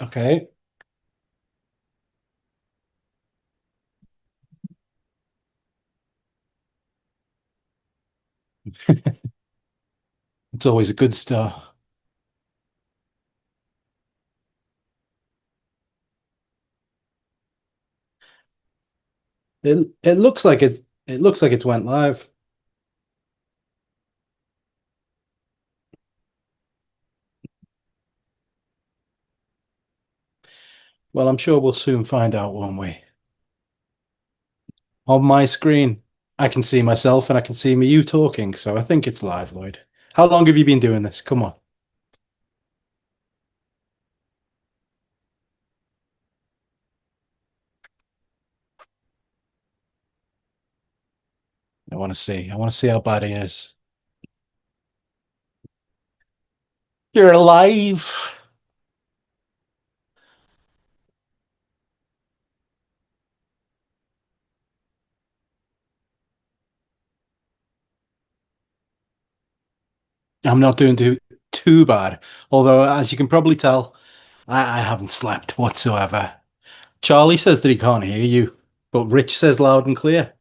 Okay. It's always a good start. It looks like it's went live. Well, I'm sure we'll soon find out, won't we? On my screen, I can see myself and I can see me you talking, so I think it's live, Lloyd. How long have you been doing this? Come on. I want to see. I want to see how bad he is. You're alive. I'm not doing too bad. Although, as you can probably tell, I haven't slept whatsoever. Charlie says that he can't hear you, but Rich says loud and clear.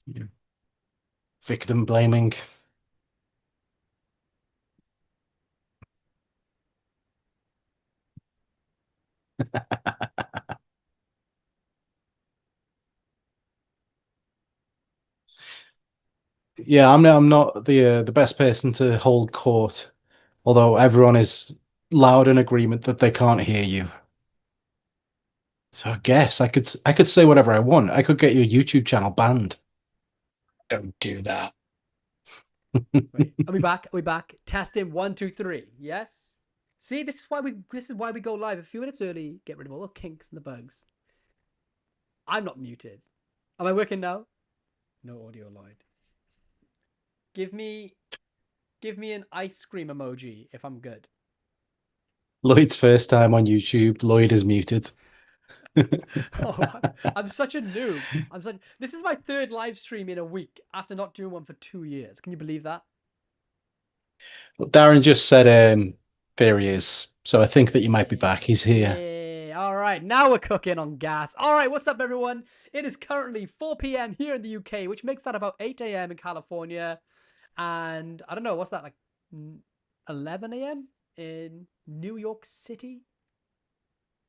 Yeah. Victim blaming. Yeah, I'm not the best person to hold court, although everyone is loud in agreement that they can't hear you. So I guess I could say whatever I want. I could get your YouTube channel banned. Don't do that. Wait, are we back? Are we back? Testing one, two, three. Yes. See, this is why we go live a few minutes early. Get rid of all the kinks and the bugs. I'm not muted. Am I working now? No audio, Lloyd. Give me, give me an ice cream emoji if I'm good. Lloyd's first time on YouTube. Lloyd is muted. Oh, I'm such a noob. This is my third live stream in a week after not doing one for 2 years. Can you believe that? Darren just said there he is. So I think that you might be back. He's here. Yeah. All right. Now we're cooking on gas. All right. What's up, everyone? It is currently 4 p.m. here in the UK, which makes that about 8 a.m. in California. And I don't know, what's that, like 11 a.m. in New York City?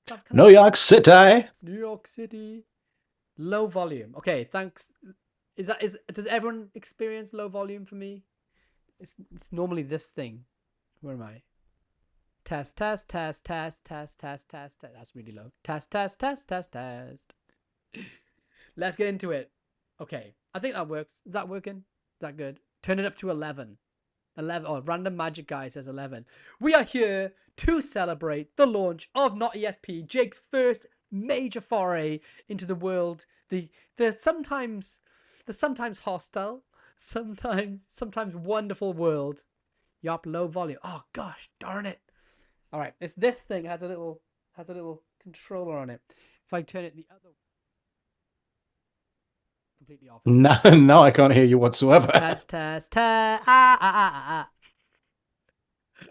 That kind New of York City. New York City. Low volume. Okay. Thanks. Does everyone experience low volume for me? It's normally this thing. Where am I? Test, test, test, test, test, test, test, test. That's really low. Test, test, test, test, test. Let's get into it. Okay. I think that works. Is that working? Is that good? Turn it up to 11. 11. Oh, random magic guy says 11. We are here to celebrate the launch of NOT.ESP, Jake's first major foray into the world, the sometimes hostile, sometimes wonderful world. Yup, low volume. Oh gosh, darn it. All right, this thing has a little controller on it. If I turn it the other way, completely off, isn't No, it? no, I can't hear you whatsoever. Test, test, test. Ah, ah, ah, ah, ah.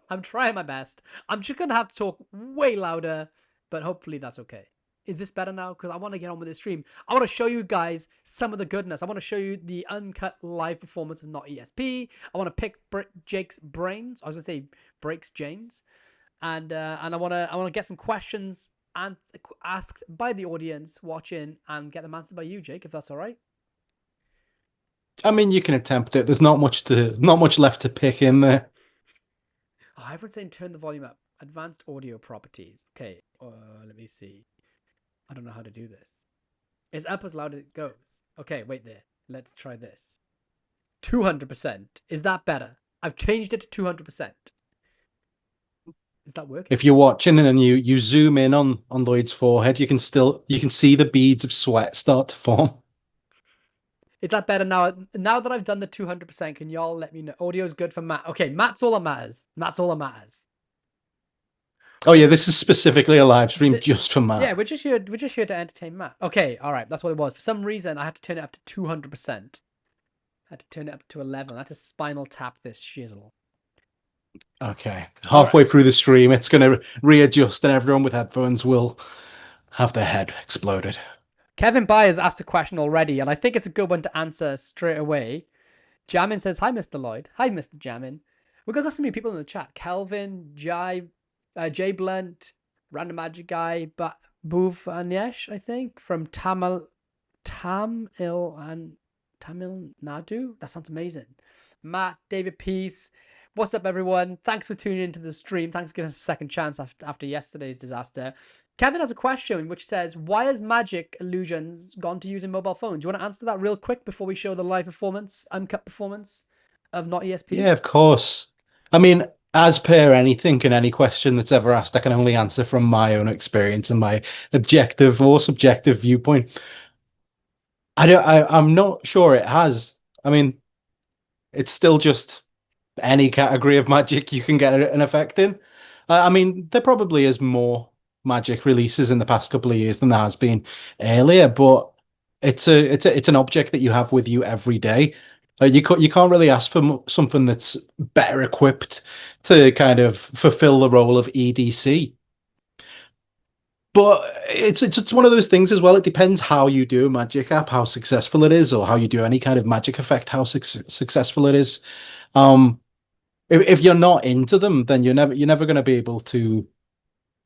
I'm trying my best. I'm just gonna have to talk way louder, but hopefully that's okay. Is this better now? Because I want to get on with the stream. I want to show you guys some of the goodness. I want to show you the uncut live performance of NOT.ESP. I want to pick Jake's brains. I was gonna say breaks Jane's, and I wanna get some questions and asked by the audience watching and get them answered by you, Jake, if that's all right. I mean, you can attempt it. There's not much left to pick in there. Oh, everyone's saying turn the volume up. Advanced audio properties. Okay, let me see. I don't know how to do this. It's up as loud as it goes. Okay, wait there. Let's try this. 200%. Is that better? I've changed it to 200%. Is that working? If you're watching and you zoom in on Lloyd's forehead, you can see the beads of sweat start to form. Is that better now? Now that I've done the 200%, can y'all let me know? Audio is good for Matt. Okay, Matt's all that matters. Matt's all that matters. Oh yeah, this is specifically a live stream just for Yeah, Matt. we're just here to entertain Matt. Okay, all right, that's what it was. For some reason, I had to turn it up to 200%. had to turn it up to 11. That's a spinal tap this shizzle. Okay. All right. Halfway through the stream, it's going to readjust, and everyone with headphones will have their head exploded. Kevin Byers asked a question already, and I think it's a good one to answer straight away. Jamin says, "Hi, Mr. Lloyd. Hi, Mr. Jamin. We've got so many people in the chat. Kelvin, Jay Blunt, Random Magic Guy, but Boof Anyesh, I think, from and Tamil Nadu. That sounds amazing. Matt, David Peace. What's up, everyone? Thanks for tuning into the stream. Thanks for giving us a second chance after yesterday's disaster. Kevin has a question which says, why has Magic Illusions gone to using mobile phones? Do you want to answer that real quick before we show the live performance, uncut performance of NOT.ESP? Yeah, of course. I mean, as per anything and any question that's ever asked, I can only answer from my own experience and my objective or subjective viewpoint. I'm not sure it has. I mean, it's still just any category of Magic you can get an effect in. I mean, there probably is more Magic releases in the past couple of years than there has been earlier, but it's an object that you have with you every day. You can't really ask for something that's better equipped to kind of fulfill the role of EDC. But it's one of those things as well. It depends how you do a Magic app, how successful it is, or how you do any kind of Magic effect, how successful it is. Um, if you're not into them, then you're never going to be able to.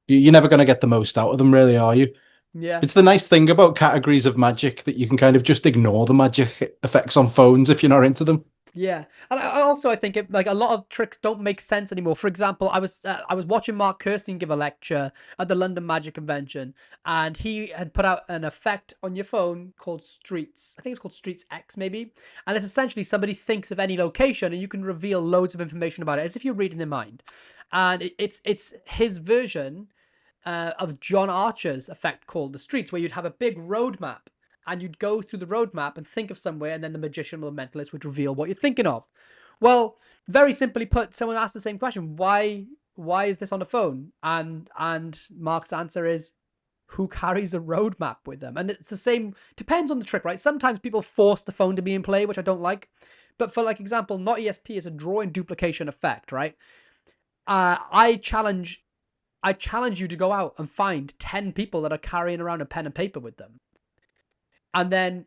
You're never going to get the most out of them, really, are you? Yeah. It's the nice thing about categories of Magic that you can kind of just ignore the Magic effects on phones if you're not into them. Yeah, and I think like a lot of tricks don't make sense anymore. For example, I was watching Mark Kirstein give a lecture at the London Magic Convention, and he had put out an effect on your phone called Streets. I think it's called Streets X maybe, and it's essentially somebody thinks of any location, and you can reveal loads of information about it as if you're reading their mind. And it's his version of John Archer's effect called the Streets, where you'd have a big roadmap and you'd go through the roadmap and think of somewhere, and then the magician or the mentalist would reveal what you're thinking of. Well, very simply put, someone asked the same question: why is this on the phone? And Mark's answer is, who carries a roadmap with them? And it's the same. Depends on the trick, right? Sometimes people force the phone to be in play, which I don't like. But for like example, NOT.ESP is a drawing duplication effect, right? I challenge you to go out and find 10 people that are carrying around a pen and paper with them. And then,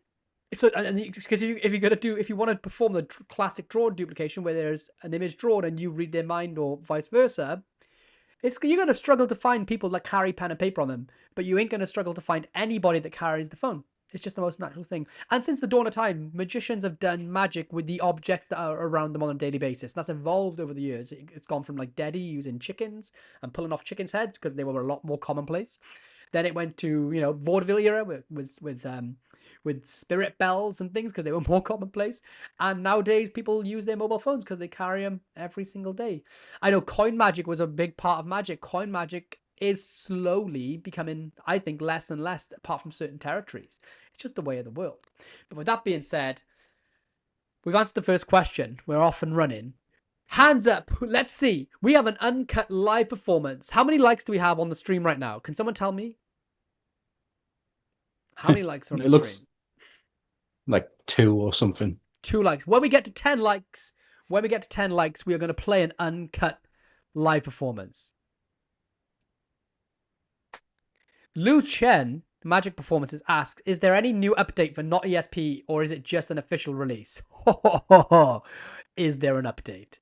because if you want to perform the classic draw duplication where there's an image drawn and you read their mind or vice versa, you're going to struggle to find people that carry pen and paper on them, but you ain't going to struggle to find anybody that carries the phone. It's just the most natural thing. And since the dawn of time, magicians have done magic with the objects that are around them on a daily basis. And that's evolved over the years. It's gone from like Deddy using chickens and pulling off chickens' heads because they were a lot more commonplace. Then it went to vaudeville era with spirit bells and things because they were more commonplace. And nowadays people use their mobile phones because they carry them every single day. I know coin magic was a big part of magic. Coin magic is slowly becoming, I think, less and less apart from certain territories. It's just the way of the world. But with that being said, we've answered the first question. We're off and running. Hands up. Let's see. We have an uncut live performance. How many likes do we have on the stream right now? Can someone tell me? How many likes are on It the looks stream? like 2 or something. 2 likes. When we get to 10 likes, we are going to play an uncut live performance. Lu Chen, Magic Performances, asks, is there any new update for NOT.ESP or is it just an official release? Is there an update?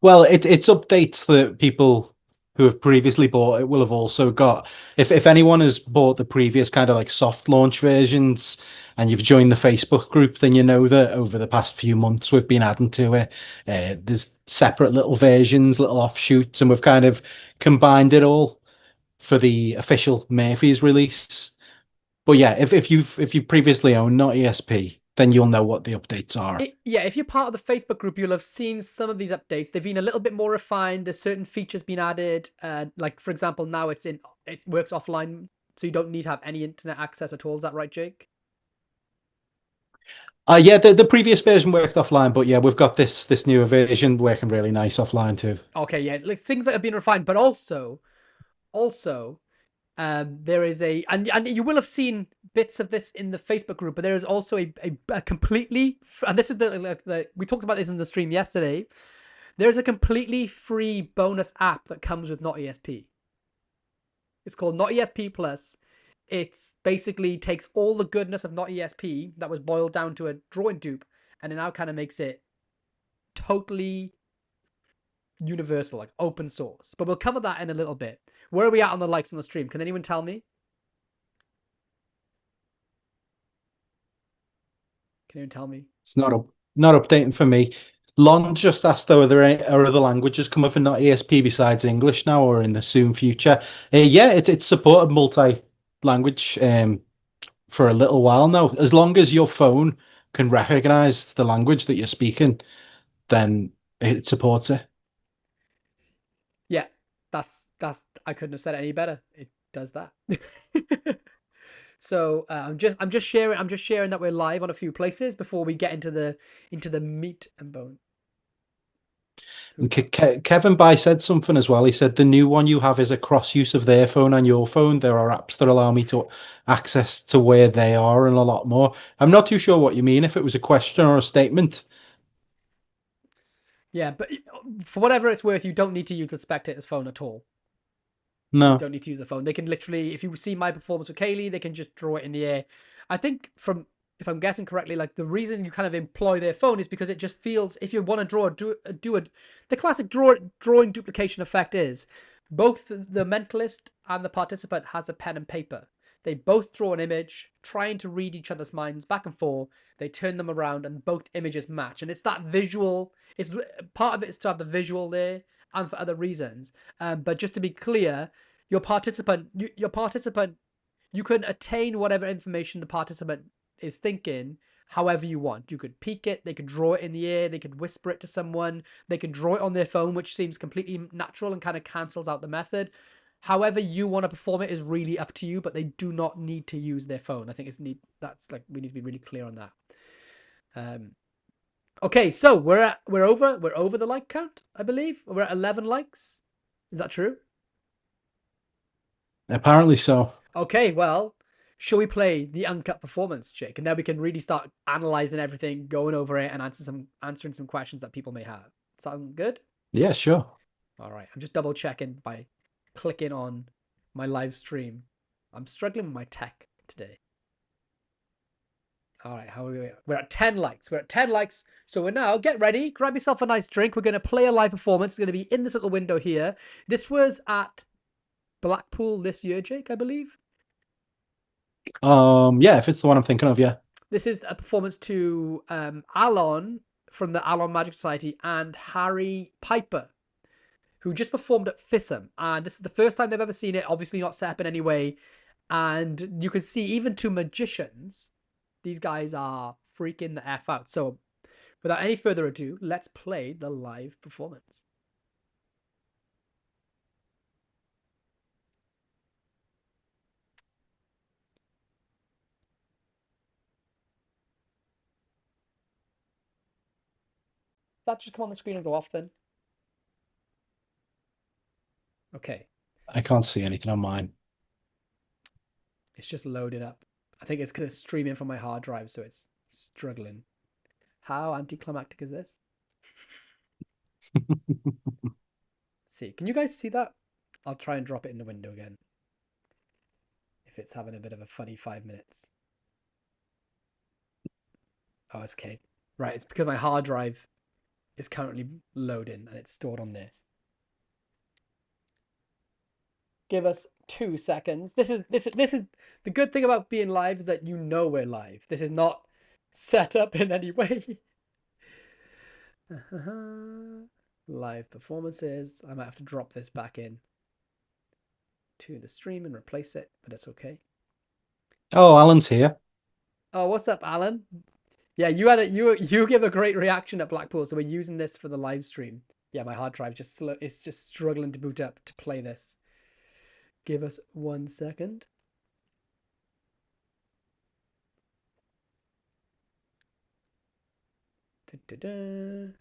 Well, it's updates that people who have previously bought it will have also got. If anyone has bought the previous kind of like soft launch versions and you've joined the Facebook group, then you know that over the past few months we've been adding to it. There's separate little versions, little offshoots, and we've kind of combined it all for the official Murphy's release. But yeah, if you've previously owned NOT.ESP, then you'll know what the updates are. If you're part of the Facebook group, you'll have seen some of these updates. They've been a little bit more refined. There's certain features been added. Like for example, now it works offline, so you don't need to have any internet access at all. Is that right, Jake? Yeah, the previous version worked offline, but yeah, we've got this newer version working really nice offline too. Okay, yeah, like things that have been refined, but also There is and you will have seen bits of this in the Facebook group, but there is also a completely, and this is we talked about this in the stream yesterday. There's a completely free bonus app that comes with NOT.ESP. It's called NOT.ESP Plus. It's basically takes all the goodness of NOT.ESP that was boiled down to a drawing dupe, and it now kind of makes it totally universal, like open source. But we'll cover that in a little bit. Where are we at on the likes on the stream? Can anyone tell me? Can anyone tell me? It's not updating for me. Lon just asked though, are other languages coming for not ESP besides English now or in the soon future? Yeah, it's supported multi-language for a little while now. As long as your phone can recognize the language that you're speaking, then it supports it. Yeah, that's I couldn't have said it any better. It does that. So I'm just sharing that we're live on a few places before we get into the meat and bone. And Kevin By said something as well. He said the new one you have is a cross use of their phone and your phone. There are apps that allow me to access to where they are and a lot more. I'm not too sure what you mean, if it was a question or a statement. Yeah, but for whatever it's worth, you don't need to use the spectator's phone at all. You No. don't need to use the phone. They can literally, if you see my performance with Kaylee, they can just draw it in the air. I think from, if I'm guessing correctly, like the reason you kind of employ their phone is because it just feels, if you want to the classic drawing duplication effect is both the mentalist and the participant has a pen and paper. They both draw an image, trying to read each other's minds back and forth. They turn them around, and both images match. And it's that visual. It's part of it is to have the visual there, and for other reasons. But just to be clear, your participant, you can attain whatever information the participant is thinking however you want. You could peek it, they could draw it in the air, they could whisper it to someone, they can draw it on their phone, which seems completely natural and kind of cancels out the method. However you want to perform it is really up to you, but they do not need to use their phone. I think that's like, we need to be really clear on that. Okay, so we're over the like count, I believe. We're at 11 likes. Is that true? Apparently so. Okay, well, shall we play the uncut performance, Jake? And then we can really start analyzing everything, going over it, and answering some questions that people may have. Sound good? Yeah, sure. All right. I'm just double checking by clicking on my live stream. I'm struggling with my tech today. All right, how are we? We're at 10 likes. We're at 10 likes. So we're now, get ready, grab yourself a nice drink. We're going to play a live performance. It's going to be in this little window here. This was at Blackpool this year, Jake, I believe. Yeah, if it's the one I'm thinking of, yeah. This is a performance to Alon from the Alon Magic Society and Harry Piper, who just performed at FISM. And this is the first time they've ever seen it, obviously not set up in any way. And you can see, even to magicians, these guys are freaking the F out. So without any further ado, let's play the live performance. That just come on the screen and go off then. Okay. I can't see anything on mine. It's just loading up. I think it's because it's streaming from my hard drive, so it's struggling. How anticlimactic is this? See, can you guys see that? I'll try and drop it in the window again. If it's having a bit of a funny 5 minutes. Oh, it's okay. Right, it's because my hard drive is currently loading and it's stored on there. Give us 2 seconds. This is the good thing about being live is that you know we're live. This is not set up in any way. Live performances. I might have to drop this back in to the stream and replace it, but it's okay. Oh, Alan's here. Oh, what's up, Alan? Yeah, you give a great reaction at Blackpool, so we're using this for the live stream. Yeah, my hard drive just slow. It's just struggling to boot up to play this. Give us 1 second. Da-da-da.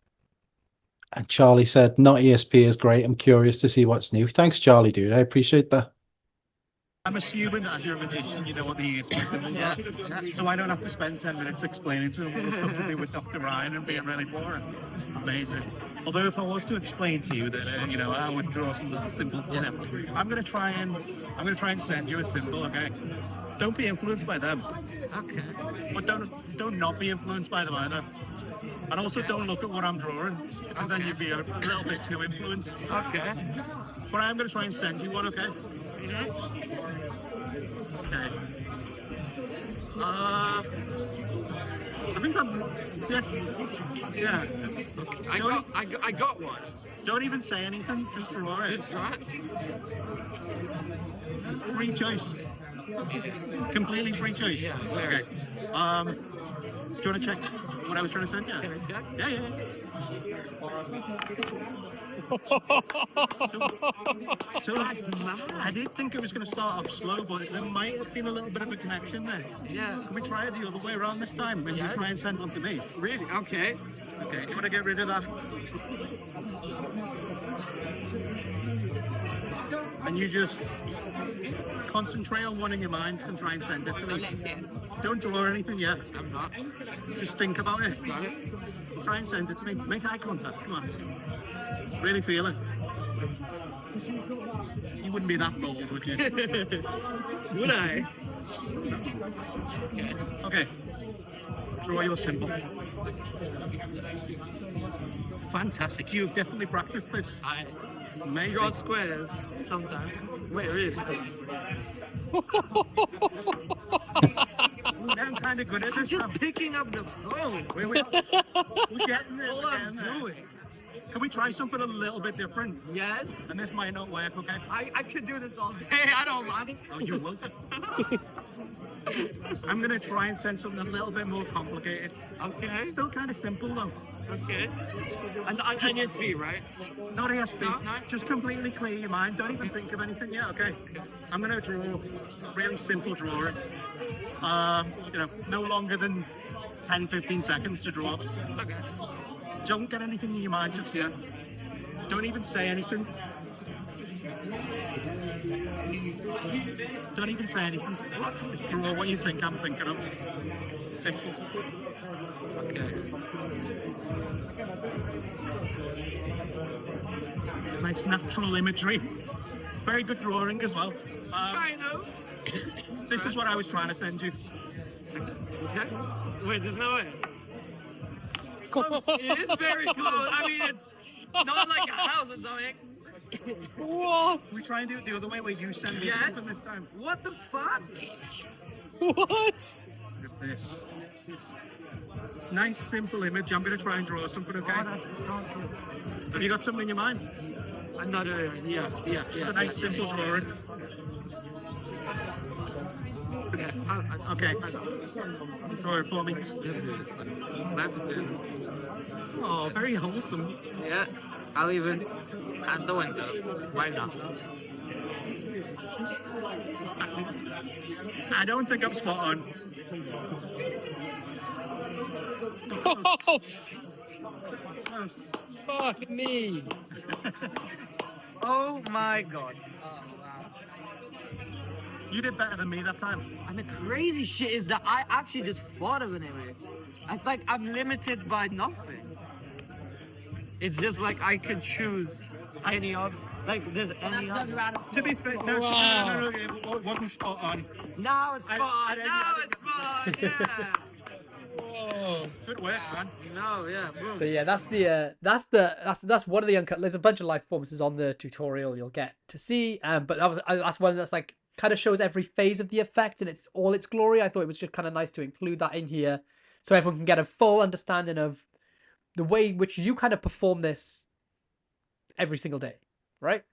And Charlie said, not ESP is great. I'm curious to see what's new. Thanks, Charlie, dude. I appreciate that. I'm assuming that as you're a magician, you know what the ESP symbols are. So I don't have to spend 10 minutes explaining to them all the stuff to do with Dr. Ryan and being really boring. Amazing. Although if I was to explain to you that I would draw some symbols for them, I'm gonna try and send you a symbol, okay? Don't be influenced by them. Okay. But don't not be influenced by them either. And also don't look at what I'm drawing, because then you'd be a little bit too influenced. Okay. But I'm gonna try and send you one, okay? Okay. I think yeah. I got one. Don't even say anything, just draw it. Just draw it. Free choice. Completely free choice. Yeah. Okay. Do you want to check what I was trying to send you? Can I check? Yeah. So I did think it was going to start off slow, but there might have been a little bit of a connection there. Yeah. Can we try it the other way around this time? When you try and send one to me? Really? Okay. Okay, you want to get rid of that? And you just concentrate on one in your mind and try and send it to me. Don't draw anything yet. I'm not. Just think about it. Got it? Try and send it to me. Make eye contact. Come on. Really feel it. You wouldn't be that bold, would you? Would I? Okay. Draw your symbol. Fantastic. You've definitely practiced this. I Amazing. draw squares sometimes. Wait, really? I'm kind of good at this. Just picking up the phone. We're getting there. All We're I'm getting there. doing. Can we try something a little bit different? Yes. And this might not work, okay? I could do this all day. I don't mind. Oh, you will. I'm going to try and send something a little bit more complicated. Okay. Still kind of simple, though. Okay. And NOT.ESP, right? Not ESP. No. Just completely clear your mind. Don't even think of anything yet, okay? I'm going to draw a really simple drawing. No longer than 10, 15 seconds to draw. Okay. Don't get anything in your mind just yet. Don't even say anything. Don't even say anything. Just draw what you think I'm thinking of. Simple. Okay. Nice natural imagery. Very good drawing as well. Kind of. This is what I was trying to send you. Okay. Wait, there's no way. It is very close. I mean, it's not like a house or something. What? We try and do it the other way where you send me Yes. something this time. What the fuck? What? Look at this. Nice simple image. I'm going to try and draw something, okay? Have you got something in your mind? Another, yes, yeah. Just a nice simple drawing. Okay. Okay. Draw it for me. Let's do this. Oh, very wholesome. Yeah. I'll even pass the window. Why not? I don't think I'm spot on. Oh, fuck me. Oh my god. You did better than me that time. And the crazy shit is that I actually just thought of an image. It's like I'm limited by nothing. It's just like I could choose any of, like there's any of. To be fair, no, Wow. no, it wasn't spot on. Now it's I fun. didn't- Now it's fun. Yeah. Whoa. Good work, man. No, yeah. Boom. So yeah, that's one of the uncut. There's a bunch of live performances on the tutorial you'll get to see. But that's one that's like kind of shows every phase of the effect in all its glory. I thought it was just kind of nice to include that in here, so everyone can get a full understanding of the way in which you kind of perform this every single day, right?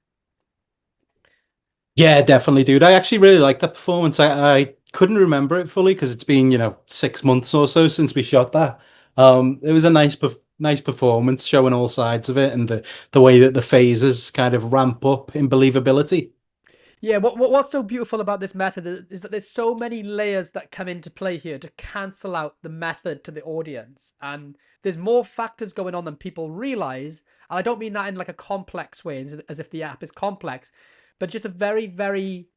Yeah, definitely, dude. I actually really like that performance. I couldn't remember it fully because it's been 6 months or so since we shot that. It was a nice performance showing all sides of it and the way that the phases kind of ramp up in believability. Yeah, what's so beautiful about this method is that there's so many layers that come into play here to cancel out the method to the audience. And there's more factors going on than people realize. And I don't mean that in like a complex way, as if the app is complex, but just a very, very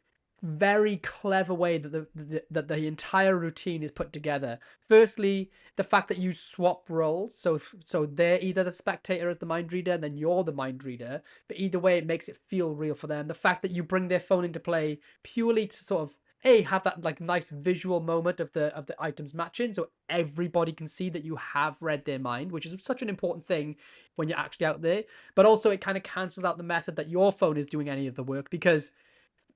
very clever way that the entire routine is put together. Firstly, the fact that you swap roles, so they're either the spectator as the mind reader, and then you're the mind reader. But either way, it makes it feel real for them. The fact that you bring their phone into play purely to sort of have that like nice visual moment of the items matching, so everybody can see that you have read their mind, which is such an important thing when you're actually out there. But also, it kind of cancels out the method that your phone is doing any of the work, because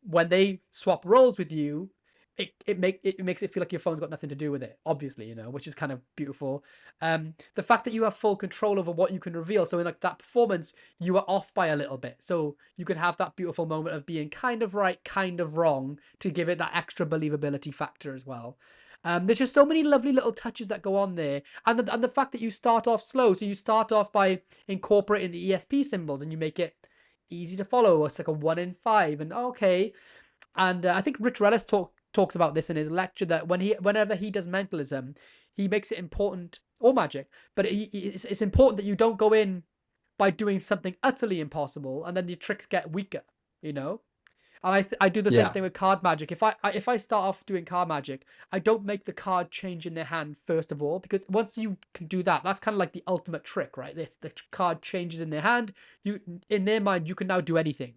when they swap roles with you, it makes it feel like your phone's got nothing to do with it, obviously, which is kind of beautiful. The fact that you have full control over what you can reveal, so in like that performance you are off by a little bit, so you can have that beautiful moment of being kind of right, kind of wrong, to give it that extra believability factor as well. There's just so many lovely little touches that go on there, and the fact that you start off slow, so you start off by incorporating the ESP symbols and you make it easy to follow. It's like a 1 in 5, and okay. And I think Rich Rellis talks about this in his lecture, that whenever he does mentalism, he makes it important, or magic, but it's important that you don't go in by doing something utterly impossible and then your tricks get weaker, And I do the same thing with card magic. If I start off doing card magic, I don't make the card change in their hand first of all, because once you can do that, that's kind of like the ultimate trick, right? The card changes in their hand. In their mind, you can now do anything.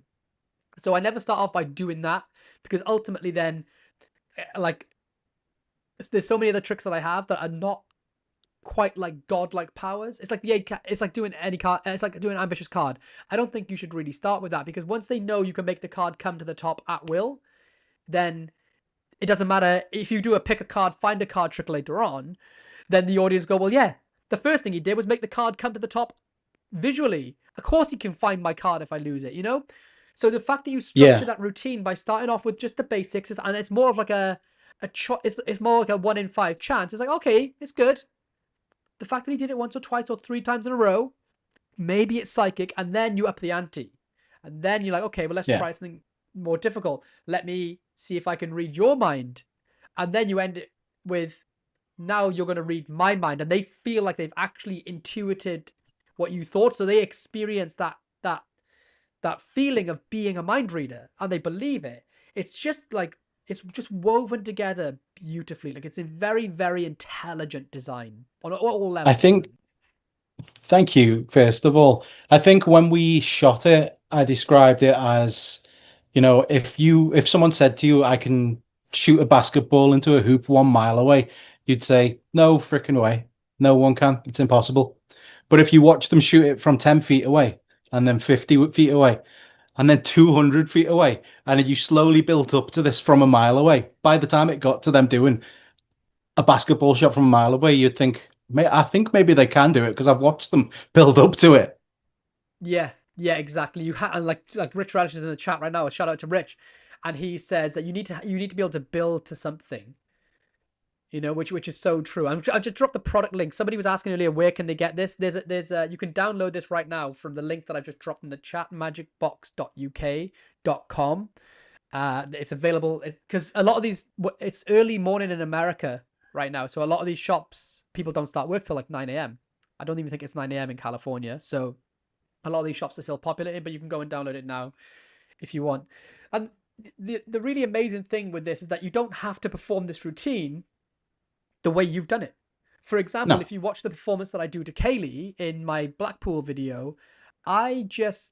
So I never start off by doing that, because ultimately then, like, there's so many other tricks that I have that are not quite like godlike powers. It's like it's like doing any card. It's like doing an ambitious card. I don't think you should really start with that, because once they know you can make the card come to the top at will, then it doesn't matter if you do a pick a card, find a card trick later on. Then the audience go, well, yeah, the first thing he did was make the card come to the top visually. Of course he can find my card if I lose it, So the fact that you structure that routine by starting off with just the basics, and it's more of like it's more like a 1 in 5 chance. It's like, okay, it's good. The fact that he did it once or twice or 3 times in a row, maybe it's psychic, and then you up the ante. And then you're like, okay, well, let's try something more difficult. Let me see if I can read your mind. And then you end it with, now you're going to read my mind. And they feel like they've actually intuited what you thought. So they experience that feeling of being a mind reader, and they believe it. It's just woven together beautifully. Like, it's a very, very intelligent design on all levels. I think, thank you, first of all. I think when we shot it, I described it as, if someone said to you, I can shoot a basketball into a hoop 1 mile away, you'd say, no freaking way. No one can. It's impossible. But if you watch them shoot it from 10 feet away, and then 50 feet away, and then 200 feet away, and you slowly built up to this from a mile away, by the time it got to them doing a basketball shot from a mile away, you'd think, I think maybe they can do it, because I've watched them build up to it. Yeah, exactly. And like Rich Radish is in the chat right now. A shout out to Rich, and he says that you need to be able to build to something. Which is so true. I just dropped the product link. Somebody was asking earlier, where can they get this? There's you can download this right now from the link that I just dropped in the chat, magicbox.uk.com. It's available because a lot of these, it's early morning in America right now, so a lot of these shops, people don't start work till like 9 a.m. I don't even think it's 9 a.m. in California, so a lot of these shops are still populated, but you can go and download it now if you want. And the really amazing thing with this is that you don't have to perform this routine the way you've done it. For example, if you watch the performance that I do to Kaylee in my Blackpool video, it's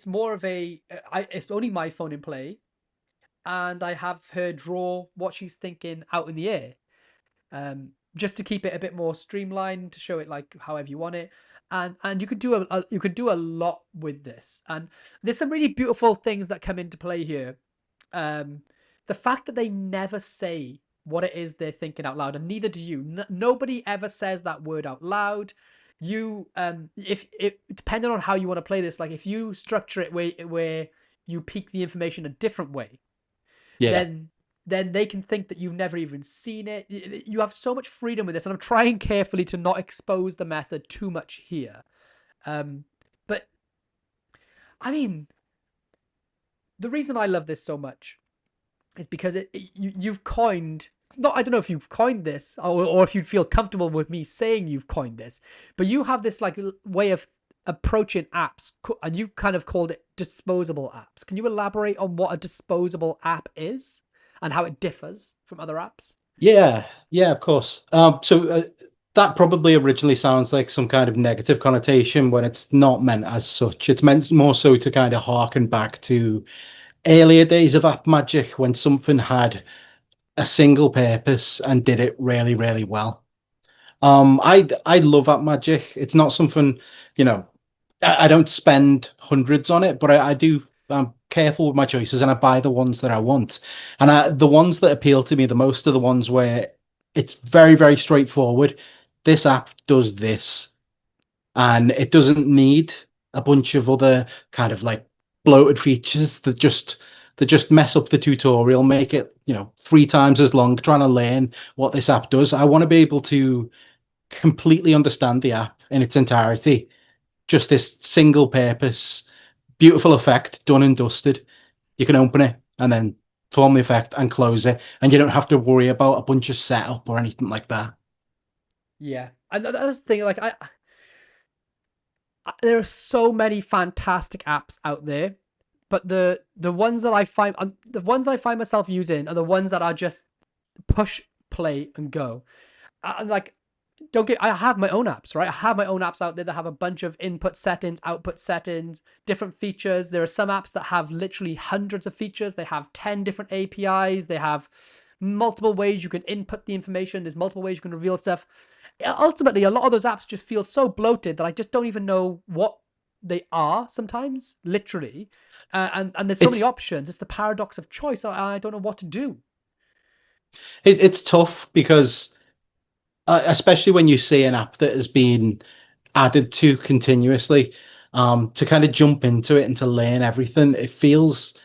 more of it's only my phone in play, and I have her draw what she's thinking out in the air, just to keep it a bit more streamlined, to show it like however you want it. And you could do a lot with this, and there's some really beautiful things that come into play here. The fact that they never say what it is they're thinking out loud, and neither do you. Nobody ever says that word out loud. You if depending on how you want to play this, like if you structure it where you peek the information a different way, then they can think that you've never even seen it. You have so much freedom with this, and I'm trying carefully to not expose the method too much here. But I mean, the reason I love this so much is because you've coined, I don't know if you've coined this or if you'd feel comfortable with me saying you've coined this, but you have this like way of approaching apps, and you kind of called it disposable apps. Can you elaborate on what a disposable app is and how it differs from other apps? Yeah, yeah, of course. That probably originally sounds like some kind of negative connotation when it's not meant as such. It's meant more so to kind of harken back to earlier days of app magic when something had a single purpose and did it really, really well. I love app magic. It's not something, you know, I don't spend hundreds on it, but I do. I'm careful with my choices and I buy the ones that I want. And the ones that appeal to me the most are the ones where it's very, very straightforward. This app does this, and it doesn't need a bunch of other kind of like bloated features that just mess up the tutorial, make it, 3 times as long trying to learn what this app does. I want to be able to completely understand the app in its entirety. Just this single purpose, beautiful effect, done and dusted. You can open it and then form the effect and close it, and you don't have to worry about a bunch of setup or anything like that. Yeah, and that's the thing. Like, there are so many fantastic apps out there, but the ones that I find myself using are the ones that are just push, play, and go. And like, I have my own apps, right? I have my own apps out there that have a bunch of input settings, output settings, different features. There are some apps that have literally hundreds of features. They have 10 different APIs. They have multiple ways you can input the information. There's multiple ways you can reveal stuff. Ultimately, a lot of those apps just feel so bloated that I just don't even know what they are sometimes, literally. And there's so many options. It's the paradox of choice. I don't know what to do. It's tough because, especially when you see an app that has been added to continuously, to kind of jump into it and to learn everything, it feels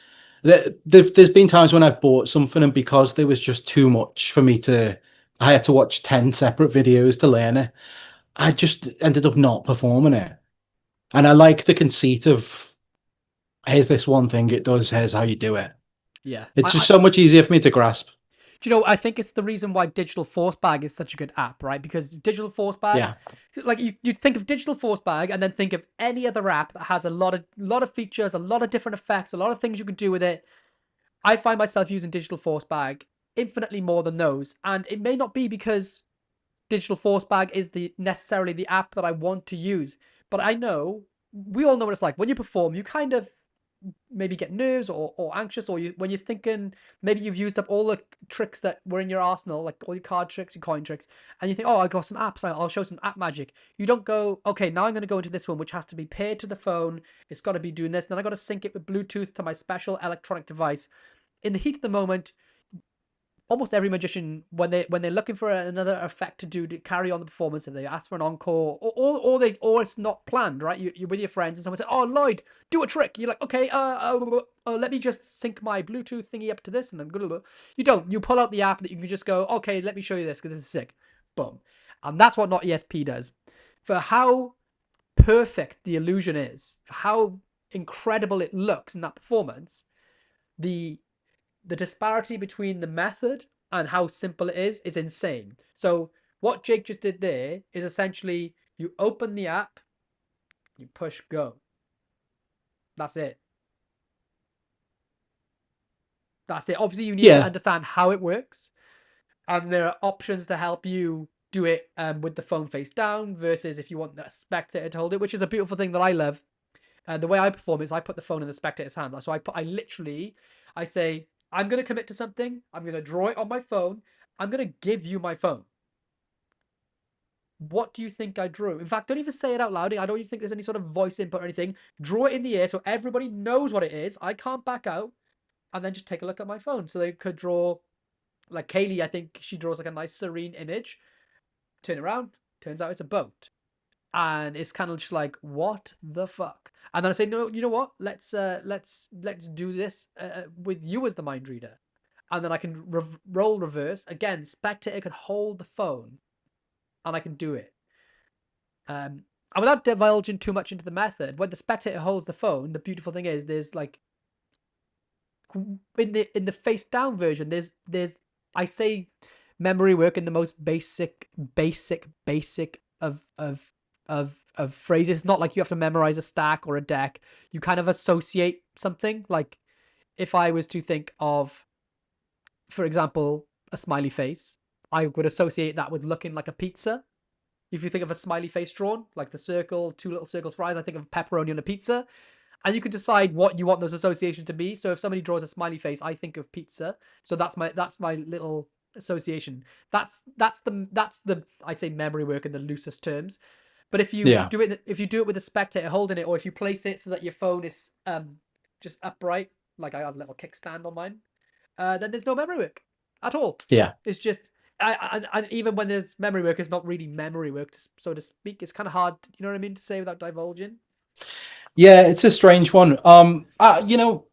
that there's been times when I've bought something and because there was just too much for me I had to watch 10 separate videos to learn it. I just ended up not performing it. And I like the conceit of, here's this one thing it does, here's how you do it. Yeah. It's just so much easier for me to grasp. Do you know, I think it's the reason why Digital Force Bag is such a good app, right? Because Digital Force Bag, Yeah. like you think of Digital Force Bag and then think of any other app that has a lot of features, a lot of different effects, a lot of things you can do with it. I find myself using Digital Force Bag infinitely more than those. And it may not be because Digital Force Bag is necessarily the app that I want to use, but I know, we all know what it's like. When you perform, you kind of maybe get nervous or anxious, or when you're thinking maybe you've used up all the tricks that were in your arsenal, like all your card tricks, your coin tricks, and you think, oh, I got some apps, I'll show some app magic. You don't go, okay, now I'm going to go into this one, which has to be paired to the phone. It's got to be doing this. And then I got to sync it with Bluetooth to my special electronic device. In the heat of the moment, almost every magician, when they're looking for another effect to do to carry on the performance, if they ask for an encore, or it's not planned, right? You're with your friends and someone says, "Oh, Lloyd, do a trick." You're like, "Okay, let me just sync my Bluetooth thingy up to this," and then you don't. You pull out the app that you can just go, "Okay, let me show you this because this is sick." Boom, and that's what NOT.ESP does. For how perfect the illusion is, for how incredible it looks in that performance, the disparity between the method and how simple it is insane. So what Jake just did there is essentially you open the app, you push go. That's it. That's it. Obviously, you need to understand how it works, and there are options to help you do it with the phone face down versus if you want the spectator to hold it, which is a beautiful thing that I love. The way I perform is I put the phone in the spectator's hand. So I say, I'm going to commit to something. I'm going to draw it on my phone. I'm going to give you my phone. What do you think I drew? In fact, don't even say it out loud. I don't even think there's any sort of voice input or anything. Draw it in the air so everybody knows what it is. I can't back out. And then just take a look at my phone. So they could draw, like Kaylee, I think she draws like a nice serene image. Turn around. Turns out it's a boat. And it's kind of just like, what the fuck? And then I say, no, you know what? Let's do this with you as the mind reader. And then I can roll reverse. Again, spectator can hold the phone and I can do it. And without divulging too much into the method, when the spectator holds the phone, the beautiful thing is there's like, in the face down version, there's I say memory work in the most basic of of phrases. It's not like you have to memorize a stack or a deck. You kind of associate something. Like if I was to think of, for example, a smiley face, I would associate that with looking like a pizza. If you think of a smiley face drawn, like the circle, two little circles for eyes, I think of pepperoni on a pizza. And you can decide what you want those associations to be. So if somebody draws a smiley face, I think of pizza. So that's my little association. That's the I'd say memory work in the loosest terms. But if you Yeah. do it with a spectator holding it, or if you place it so that your phone is just upright, like I have a little kickstand on mine, then there's no memory work at all. Yeah. It's just and even when there's memory work, it's not really memory work, so to speak. It's kind of hard, you know what I mean, to say without divulging. Yeah, it's a strange one. You know,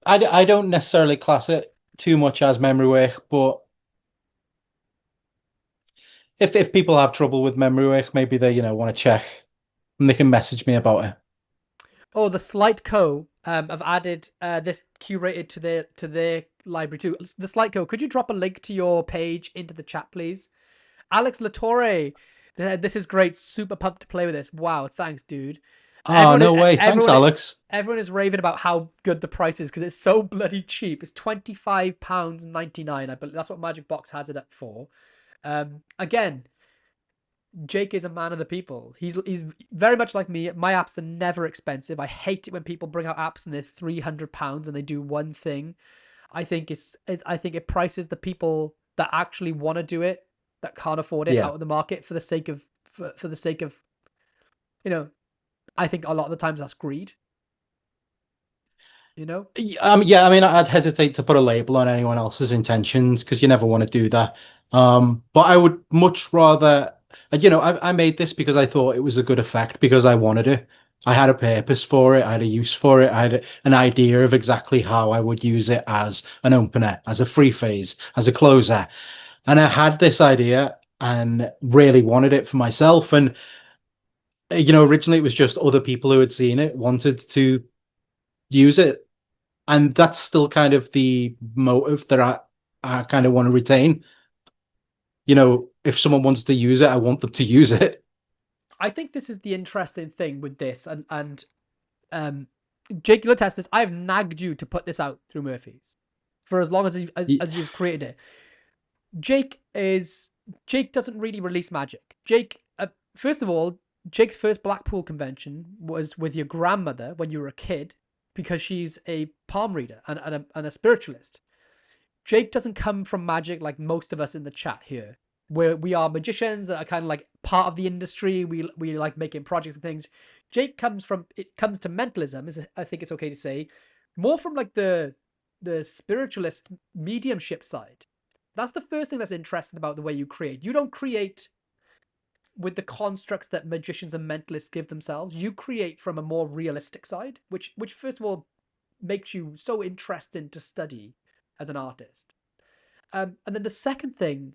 I don't necessarily class it too much as memory work, but if people have trouble with memory work, maybe they, want to check and they can message me about it. Oh, the Slight Co. Have added this curated to their library too. The Slight Co. Could you drop a link to your page into the chat, please? Alex Latorre, this is great. Super pumped to play with this. Wow, thanks, dude. Oh, no way. Thanks, Alex. Everyone is raving about how good the price is because it's so bloody cheap. It's £25.99. I believe that's what Magic Box has it up for. Again, Jake is a man of the people. He's very much like me. My apps are never expensive. I hate it when people bring out apps and they're £300 and they do one thing. I think it prices the people that actually want to do it, that can't afford it, out of the market for the sake of for the sake of, I think a lot of the times that's greed. Yeah, I mean, I'd hesitate to put a label on anyone else's intentions because you never want to do that. But I would much rather, I made this because I thought it was a good effect because I wanted it. I had a purpose for it. I had a use for it. I had an idea of exactly how I would use it as an opener, as a free phase, as a closer. And I had this idea and really wanted it for myself. And, originally it was just other people who had seen it, wanted to use it. And that's still kind of the motive that I kind of want to retain. If someone wants to use it, I want them to use it. I think this is the interesting thing with this, and Jake, you'll test this. I have nagged you to put this out through Murphy's for as long as you've created it. Jake doesn't really release Magic. Jake, first of all, Jake's first Blackpool convention was with your grandmother when you were a kid because she's a palm reader and a spiritualist. Jake doesn't come from Magic like most of us in the chat here, where we are magicians that are kind of like part of the industry. We like making projects and things. Jake comes to mentalism, I think it's okay to say, more from like the spiritualist mediumship side. That's the first thing that's interesting about the way you create. You don't create with the constructs that magicians and mentalists give themselves. You create from a more realistic side, which first of all makes you so interesting to study as an artist. And then the second thing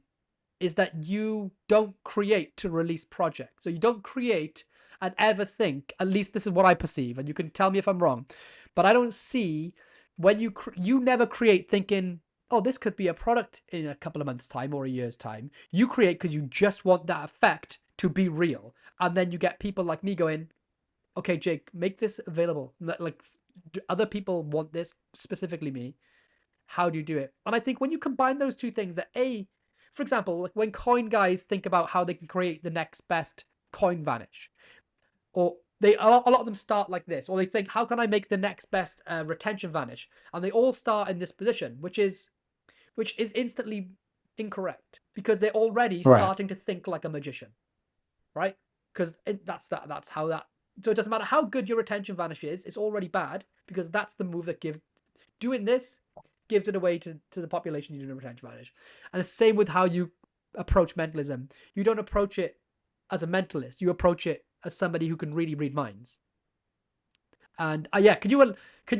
is that you don't create to release projects. So you don't create and ever think, at least this is what I perceive, and you can tell me if I'm wrong, but I don't see when you never create thinking, oh, this could be a product in a couple of months' time or a year's time. You create because you just want that effect to be real. And then you get people like me going, okay, Jake, make this available. Like other people want this, specifically me. How do you do it? And I think when you combine those two things, for example, like when coin guys think about how they can create the next best coin vanish, or a lot of them start like this, or they think, how can I make the next best retention vanish? And they all start in this position, which is instantly incorrect because they're already starting to think like a magician, right? Because that's how that. So it doesn't matter how good your retention vanish is; it's already bad because that's the move that doing this gives it away to the population you do a retention vanish. And the same with how you approach mentalism. You don't approach it as a mentalist. You approach it as somebody who can really read minds. And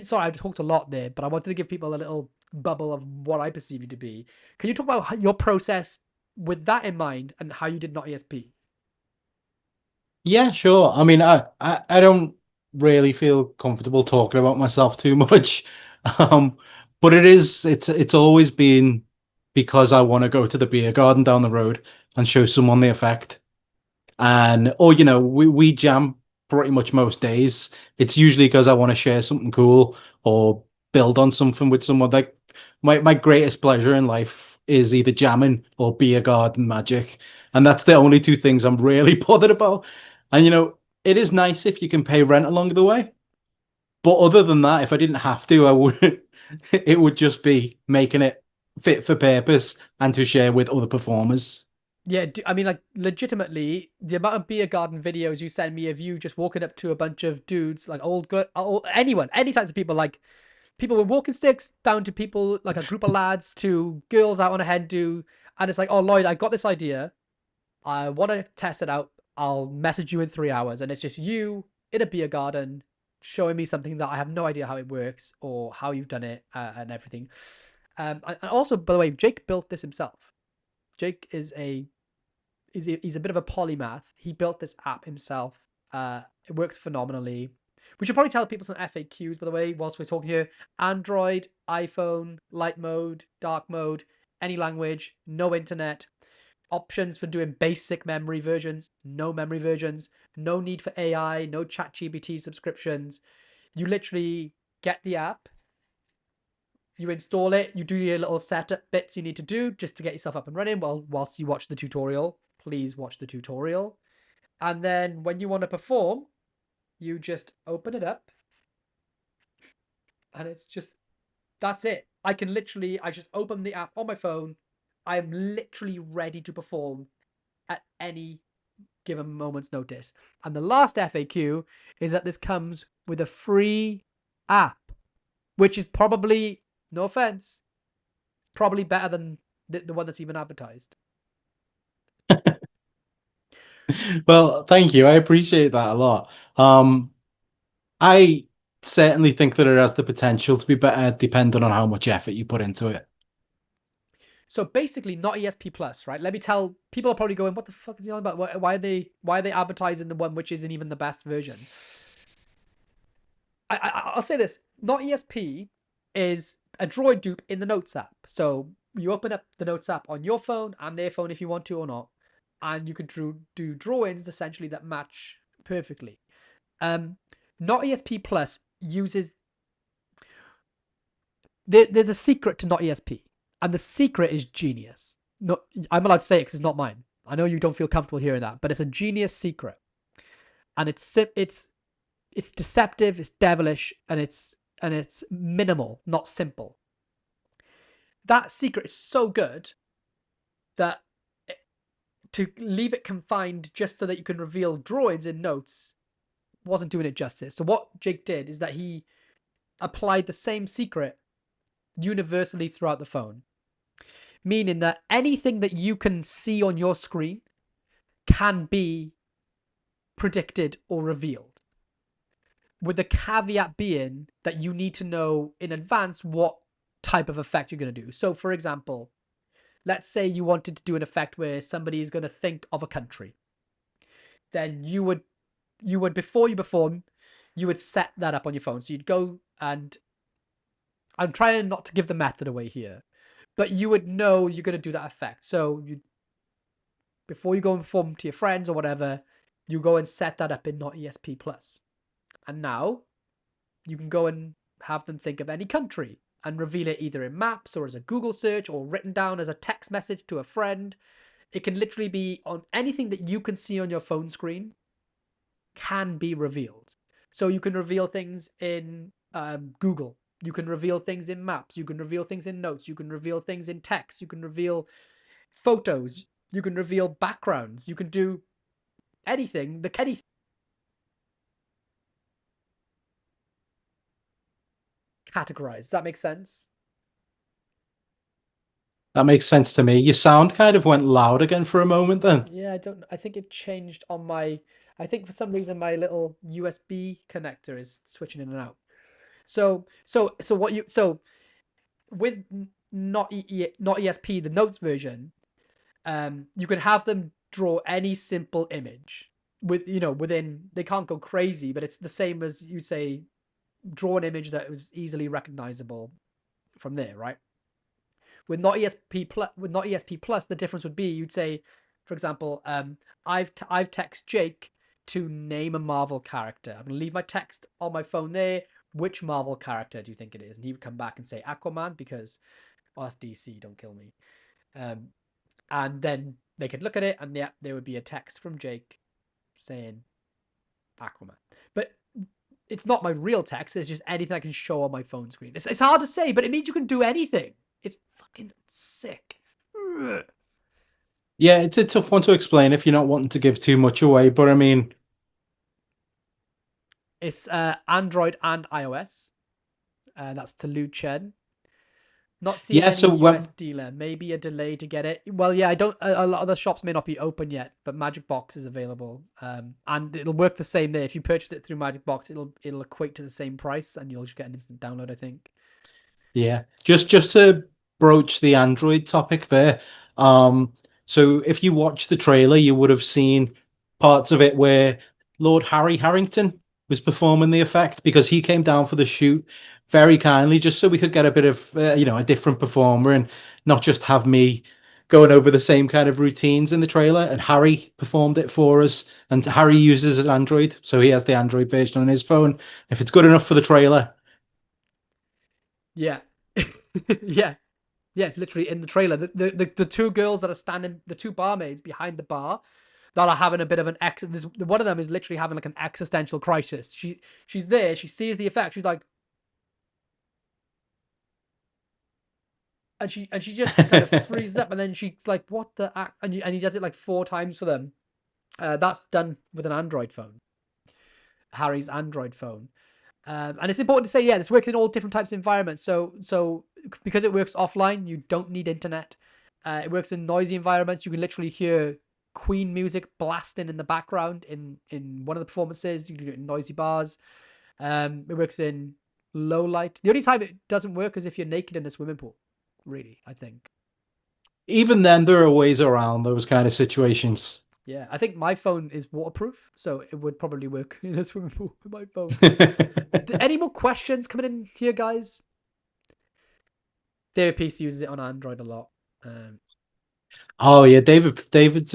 sorry, I talked a lot there, but I wanted to give people a little bubble of what I perceive you to be. Can you talk about your process with that in mind and how you did NOT.ESP? Yeah, sure. I mean, I don't really feel comfortable talking about myself too much. But it's always been because I want to go to the beer garden down the road and show someone the effect. and or we jam pretty much most days. It's usually because I want to share something cool or build on something with someone. Like my greatest pleasure in life is either jamming or beer garden magic, and that's the only two things I'm really bothered about. And it is nice if you can pay rent along the way. But other than that, if I didn't have to, I would. It would just be making it fit for purpose and to share with other performers. Yeah, I mean, like, legitimately, the amount of beer garden videos you send me of you just walking up to a bunch of dudes, like anyone, any types of people, like people with walking sticks, down to people like a group of lads, to girls out on a hen do, and it's like, oh, Lloyd, I got this idea. I want to test it out. I'll message you in 3 hours, and it's just you in a beer garden showing me something that I have no idea how it works or how you've done it and everything. And also, by the way, Jake built this himself. Jake is he's a bit of a polymath. He built this app himself. It works phenomenally. We should probably tell people some FAQs, by the way, whilst we're talking here. Android, iPhone, light mode, dark mode, any language, no internet. Options for doing basic memory versions, no memory versions, no need for AI, no ChatGPT subscriptions. You literally get the app, you install it, you do your little setup bits you need to do just to get yourself up and running whilst you watch the tutorial. Please watch the tutorial. And then when you want to perform, you just open it up. And it's just, that's it. I just open the app on my phone. I am literally ready to perform at any given moment's notice. And the last FAQ is that this comes with a free app, which is probably, no offense, it's probably better than the one that's even advertised. Well, thank you. I appreciate that a lot. I certainly think that it has the potential to be better depending on how much effort you put into it. So basically, NOT.ESP Plus, right? Let me tell people are probably going, "What the fuck is he on about? Why are they advertising the one which isn't even the best version?" I'll say this: NOT.ESP is a Droid dupe in the Notes app. So you open up the Notes app on your phone and their phone if you want to or not, and you can do drawings essentially that match perfectly. NOT.ESP Plus uses there's a secret to NOT.ESP, and the secret is genius. No, I'm allowed to say it because it's not mine. I know you don't feel comfortable hearing that, but it's a genius secret, and it's deceptive, it's devilish, and it's minimal, not simple. That secret is so good that to leave it confined just so that you can reveal drawings in notes wasn't doing it justice. So what Jake did is that he applied the same secret universally throughout the phone, meaning that anything that you can see on your screen can be predicted or revealed, with the caveat being that you need to know in advance what type of effect you're going to do. So for example, let's say you wanted to do an effect where somebody is going to think of a country. Then you would before you perform, you would set that up on your phone. So you'd go, and I'm trying not to give the method away here, but you would know you're going to do that effect. So before you go and perform to your friends or whatever, you go and set that up in NOT.ESP Plus. And now you can go and have them think of any country and reveal it either in maps or as a Google search or written down as a text message to a friend. It can literally be on anything that you can see on your phone screen can be revealed. So you can reveal things in Google. You can reveal things in maps. You can reveal things in notes. You can reveal things in text. You can reveal photos. You can reveal backgrounds. You can do anything. Categorize. Does that make sense? That makes sense to me. Your sound kind of went loud again for a moment then. Yeah, I think it changed on my. I think for some reason my little USB connector is switching in and out. So with not ESP, the Notes version, you can have them draw any simple image within. They can't go crazy, but it's the same as you say, draw an image that was easily recognizable from there, right? With not ESP Plus, the difference would be you'd say, For example, I've text Jake to name a Marvel character. I'm gonna leave my text on my phone there. Which Marvel character do you think it is? And he would come back and say Aquaman because, well, that's DC. Don't kill me. And then they could look at it, and yeah, there would be a text from Jake saying Aquaman. But it's not my real text. It's just anything I can show on my phone screen. It's hard to say, but it means you can do anything. It's fucking sick. Yeah, it's a tough one to explain if you're not wanting to give too much away. But I mean, It's Android and iOS. That's to Lu Chen. Not seeing yeah. any So when US dealer. Maybe a delay to get it. Well, yeah, I don't. A lot of the shops may not be open yet, but Magic Box is available, and it'll work the same there. If you purchase it through Magic Box, it'll equate to the same price, and you'll just get an instant download. I think. Yeah, just to broach the Android topic there. So if you watch the trailer, you would have seen parts of it where Lord Harry Harrington was performing the effect because he came down for the shoot very kindly, just so we could get a bit of a different performer and not just have me going over the same kind of routines in the trailer. And Harry performed it for us, and Harry uses an Android, so he has the Android version on his phone. If it's good enough for the trailer. Yeah, yeah. Yeah, it's literally in the trailer. The two girls that are standing, the two barmaids behind the bar, that are having a bit of an one of them is literally having like an existential crisis. She's there. She sees the effect. She's like, and she just kind of freezes up, and then she's like, "What the?" And he does it like 4 times for them. That's done with an Android phone. Harry's Android phone. And it's important to say, yeah, this works in all different types of environments. So because it works offline, you don't need internet. It works in noisy environments. You can literally hear Queen music blasting in the background in one of the performances. You can do it in noisy bars. It works in low light. The only time it doesn't work is if you're naked in a swimming pool. Really, I think. Even then, there are ways around those kind of situations. Yeah, I think my phone is waterproof, so it would probably work in a swimming pool with my phone. Any more questions coming in here, guys? David Peace uses it on Android a lot. Oh yeah, David's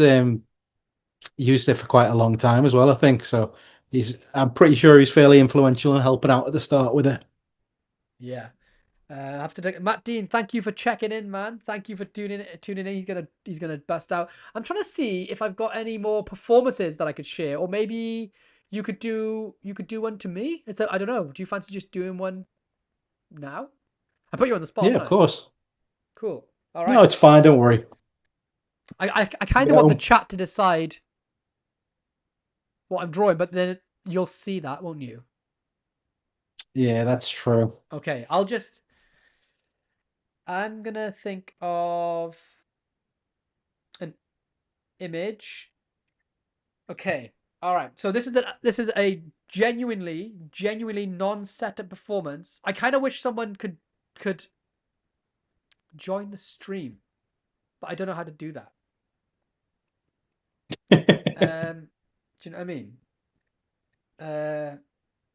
used it for quite a long time as well, I think. So I'm pretty sure he's fairly influential in helping out at the start with it. Yeah. I have to Matt Dean, thank you for checking in, man. Thank you for tuning in. He's gonna bust out. I'm trying to see if I've got any more performances that I could share, or maybe you could do one to me. I don't know. Do you fancy just doing one now? I put you on the spot. Yeah, of course. Cool. All right. No, it's fine. Don't worry. I kind of want the chat to decide what I'm drawing, but then you'll see that, won't you? Yeah, that's true. Okay, I'm gonna think of an image. Okay, all right. So this is a genuinely non-setup performance. I kind of wish someone could join the stream, but I don't know how to do that. Do you know what I mean?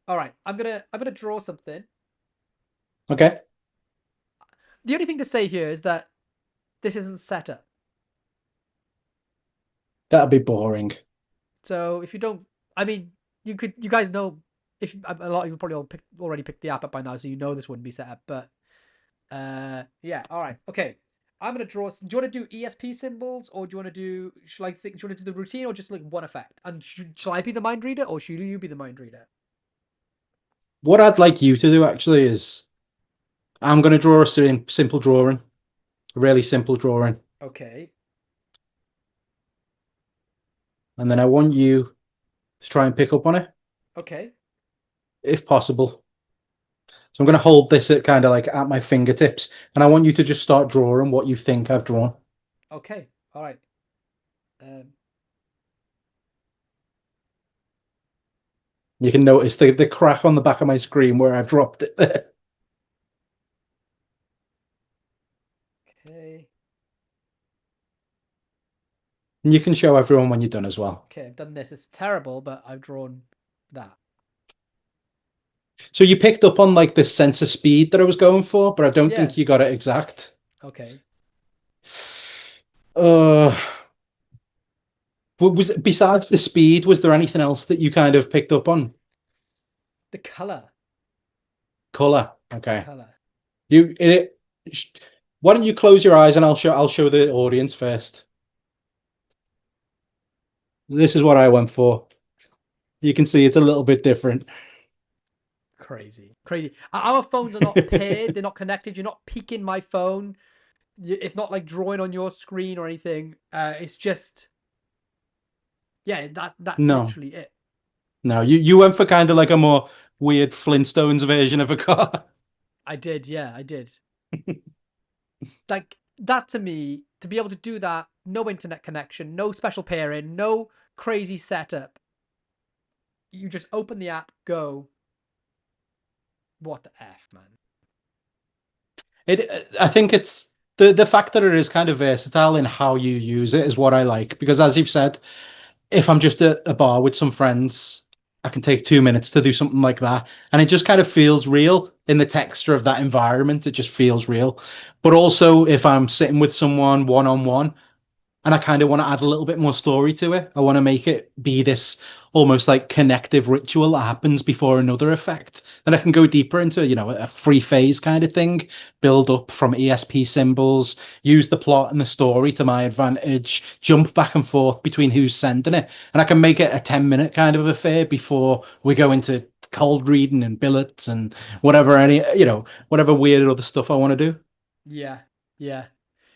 All right. I'm gonna draw something. Okay. The only thing to say here is that this isn't set up. That'd be boring. So if you don't, I mean, you guys know, if a lot of you probably already picked the app up by now, so you know this wouldn't be set up. But yeah, all right, okay. I'm gonna draw. Do you want to do ESP symbols, or do you want to do? Do you want to do the routine, or just like one effect? And shall I be the mind reader, or should you be the mind reader? What I'd like you to do actually is, I'm going to draw a simple drawing, a really simple drawing, Okay. and then I want you to try and pick up on it, Okay. if possible. So I'm going to hold this at kind of like at my fingertips, and I want you to just start drawing what you think I've drawn. Okay. All right. You can notice the crack on the back of my screen where I've dropped it there. Okay. And you can show everyone when you're done as well. Okay, I've done this. It's terrible, but I've drawn that. So you picked up on like this sense of speed that I was going for, but I don't think you got it exact. Okay. Was besides the speed, was there anything else that you kind of picked up on? The color. Color. Okay. Color. You it, sh- why don't you close your eyes and I'll show the audience first. This is what I went for. You can see it's a little bit different. Crazy. Crazy. Our phones are not paired. They're not connected. You're not peeking my phone. It's not like drawing on your screen or anything. It's just, yeah, that's No, literally it. no, you went for kind of like a more weird Flintstones version of a car. I did. Yeah, I did. Like that to me, to be able to do that, no internet connection, no special pairing, no crazy setup. You just open the app, go. What the F, man? I think it's the fact that it is kind of versatile in how you use it is what I like. Because as you've said, if I'm just at a bar with some friends, I can take 2 minutes to do something like that. And it just kind of feels real in the texture of that environment. It just feels real. But also, if I'm sitting with someone one on one, and I kind of want to add a little bit more story to it. I want to make it be this almost like connective ritual that happens before another effect. Then I can go deeper into, a free phase kind of thing, build up from ESP symbols, use the plot and the story to my advantage, jump back and forth between who's sending it. And I can make it a 10-minute kind of affair before we go into cold reading and billets and whatever weird other stuff I want to do. Yeah, yeah.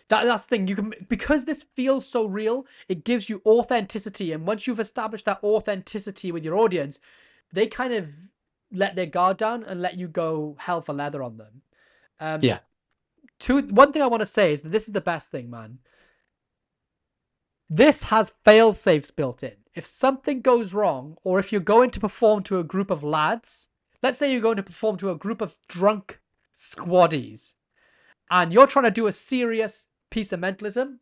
That's the thing. You can, because this feels so real, it gives you authenticity. And once you've established that authenticity with your audience, they kind of let their guard down and let you go hell for leather on them. Yeah. One thing I want to say is that this is the best thing, man. This has fail safes built in. If something goes wrong, or if you're going to perform to a group of lads, let's say you're going to perform to a group of drunk squaddies, and you're trying to do a serious piece of mentalism,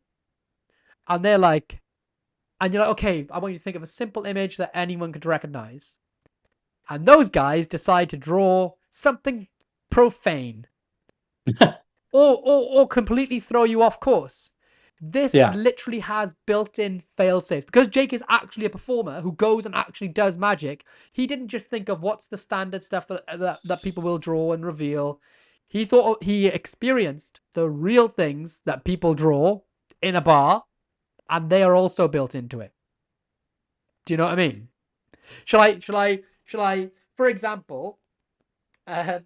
and they're like, and you're like, okay, I want you to think of a simple image that anyone could recognize. And those guys decide to draw something profane or completely throw you off course. This Yeah. literally has built-in fail-safes. Because Jake is actually a performer who goes and actually does magic, he didn't just think of what's the standard stuff that people will draw and reveal. He experienced the real things that people draw in a bar, and they are also built into it. Do you know what I mean? Shall I, for example, all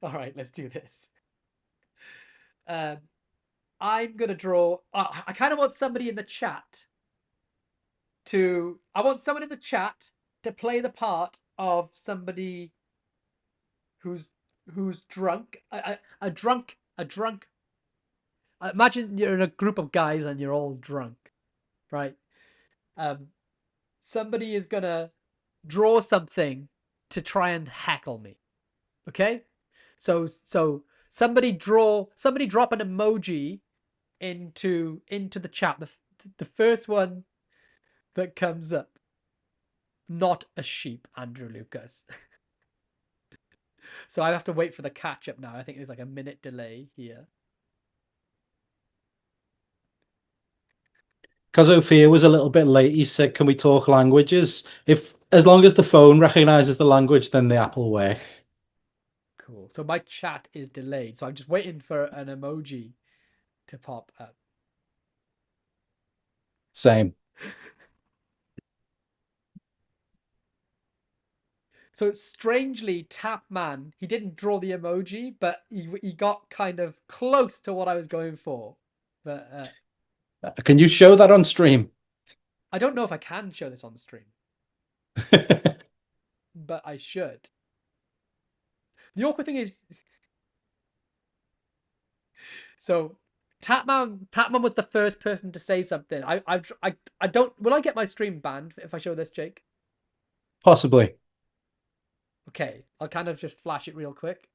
right, let's do this. I'm gonna draw. I kind of want somebody in the chat I want someone in the chat to play the part of somebody who's drunk. A drunk. Imagine you're in a group of guys and you're all drunk, right? Somebody is gonna draw something to try and heckle me. Okay? So somebody drop an emoji into the chat. The first one that comes up. Not a sheep, Andrew Lucas. So I have to wait for the catch up now. I think there's like a minute delay here. Because Ophir was a little bit late, he said, "Can we talk languages? If as long as the phone recognizes the language, then the app will work." Cool. So my chat is delayed. So I'm just waiting for an emoji to pop up. Same. So strangely, Tapman, he didn't draw the emoji, but he got kind of close to what I was going for. But Can you show that on stream? I don't know if I can show this on the stream, but I should. The awkward thing is, so Tapman was the first person to say something. I don't. Will I get my stream banned if I show this, Jake? Possibly. Okay, I'll kind of just flash it real quick.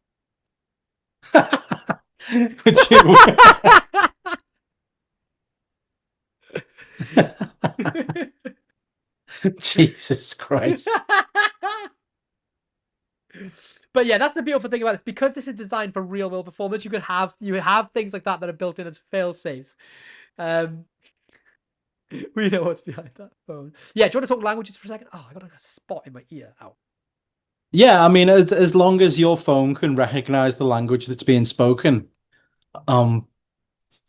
Would you? Jesus Christ. But yeah, that's the beautiful thing about this. Because this is designed for real world performance, you have things like that are built in as fail safes. We know what's behind that phone. Yeah, do you want to talk languages for a second? Oh, I got a spot in my ear. Ow. Yeah, I mean, as long as your phone can recognize the language that's being spoken, um,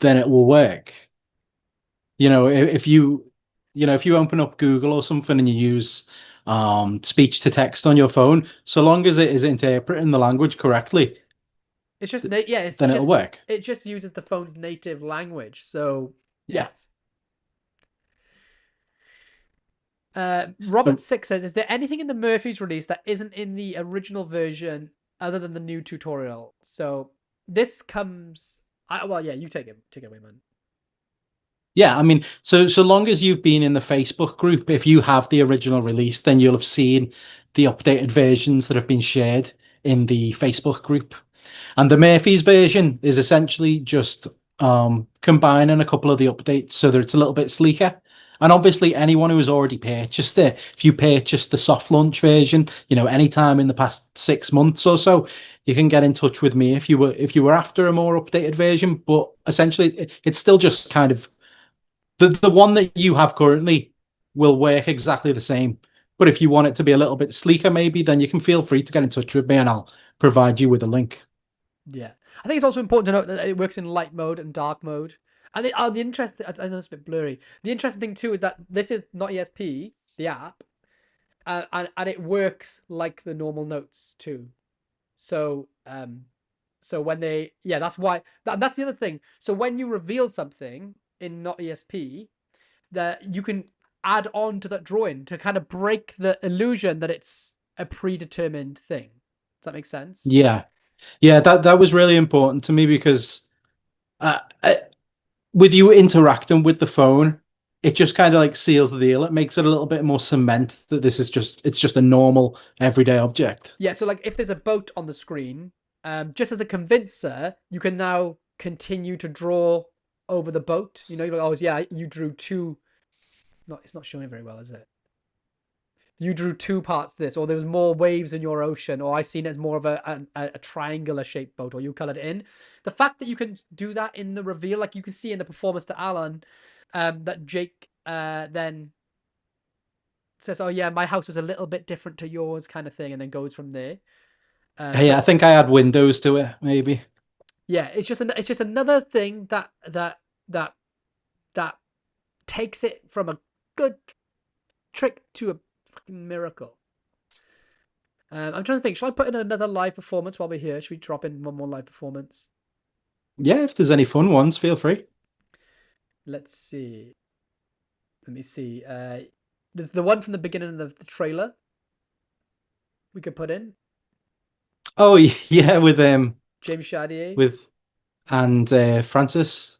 then it will work. If if you open up Google or something and you use speech to text on your phone, so long as it is interpreting the language correctly, It's just yeah, it's then it'll just work. it just uses the phone's native language. So Yeah. yes. Robert So 6 says, "Is there anything in the Murphy's release that isn't in the original version other than the new tutorial?" So this comes. Well, yeah, you take it away, man. yeah, I mean, so long as you've been in the Facebook group, if you have the original release, then you'll have seen the updated versions that have been shared in the Facebook group. And the Murphy's version is essentially just combining a couple of the updates so that it's a little bit sleeker. And obviously, anyone who has already purchased it, if you purchased the soft launch version, anytime in the past 6 months or so, you can get in touch with me if you were after a more updated version. But essentially, it's still just kind of the one that you have currently will work exactly the same. But if you want it to be a little bit sleeker, maybe, then you can feel free to get in touch with me and I'll provide you with a link. Yeah, I think it's also important to note that it works in light mode and dark mode. And the interesting, I know it's a bit blurry. The interesting thing too is that this is NOT.ESP, the app, and it works like the normal notes too. So so when that's why that's the other thing. So when you reveal something in NOT.ESP, that you can add on to that drawing to kind of break the illusion that it's a predetermined thing. Does that make sense? Yeah. Yeah, that was really important to me because with you interacting with the phone, it just kind of like seals the deal. It makes it a little bit more cement that it's just a normal everyday object. Yeah, so like if there's a boat on the screen, just as a convincer, you can now continue to draw over the boat. You're like, oh yeah, you drew two. No, it's not showing very well, is it? You drew two parts of this, or there was more waves in your ocean, or I seen it as more of a triangular shaped boat, or you colored it in. The fact that you can do that in the reveal, like you can see in the performance to Alan, that Jake then says, "Oh yeah, my house was a little bit different to yours," kind of thing, and then goes from there. Hey, I think I add windows to it, maybe. Yeah, it's just another thing that that takes it from a good trick to a fucking miracle. I'm trying to think. Should I put in another live performance while we're here? Should we drop in one more live performance? Yeah, if there's any fun ones, feel free. Let's see. Let me see. There's the one from the beginning of the trailer. We could put in Oh yeah, with James Chartier. with and Francis.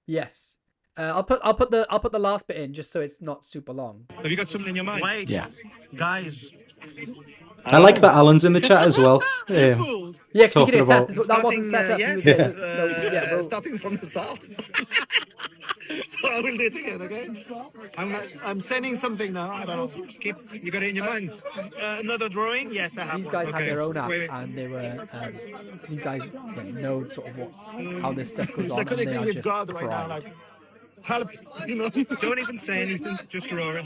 Yes. I'll put the last bit in just so it's not super long. Have you got something in your mind? Wait, Yeah. guys. I like that Alan's in the chat as well. Yeah, because he Talking can attest about- that wasn't set up. Yes, So yeah, we'll- starting from the start. So I will do it again, okay? I'm sending something now. I don't know. You got it in your mind? Another drawing? Yes, I have. these guys had Okay. their own app, Wait. and they were these guys know sort of how this stuff goes It's on, like and they connecting are with just God right now. fried. Like, help, Don't even say anything. Just draw it.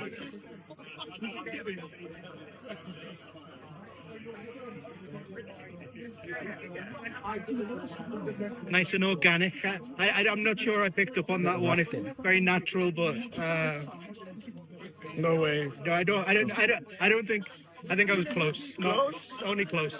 Nice and organic. I'm not sure I picked up on that one. It's Ruskin. very natural, but no way. No, I don't think. I think I was close. Close? Only close.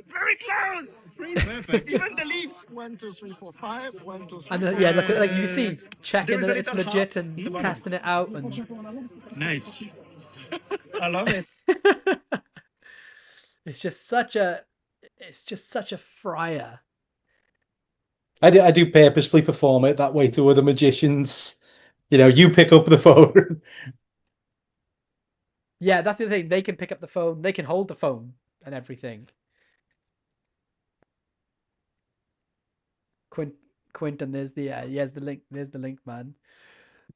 Very close. Perfect. Even the leaves. 1, 2, 3, 4, 5. 1, 2, 3. And yeah, look, like you can see, checking There that is a it's little legit heart and in the bottom. testing it out, and Nice. I love it. it's just such a fryer. I do purposefully perform it that way to other magicians. You pick up the phone. Yeah, that's the other thing. They can pick up the phone, they can hold the phone and everything. Quinton, there's the link. There's the link, man.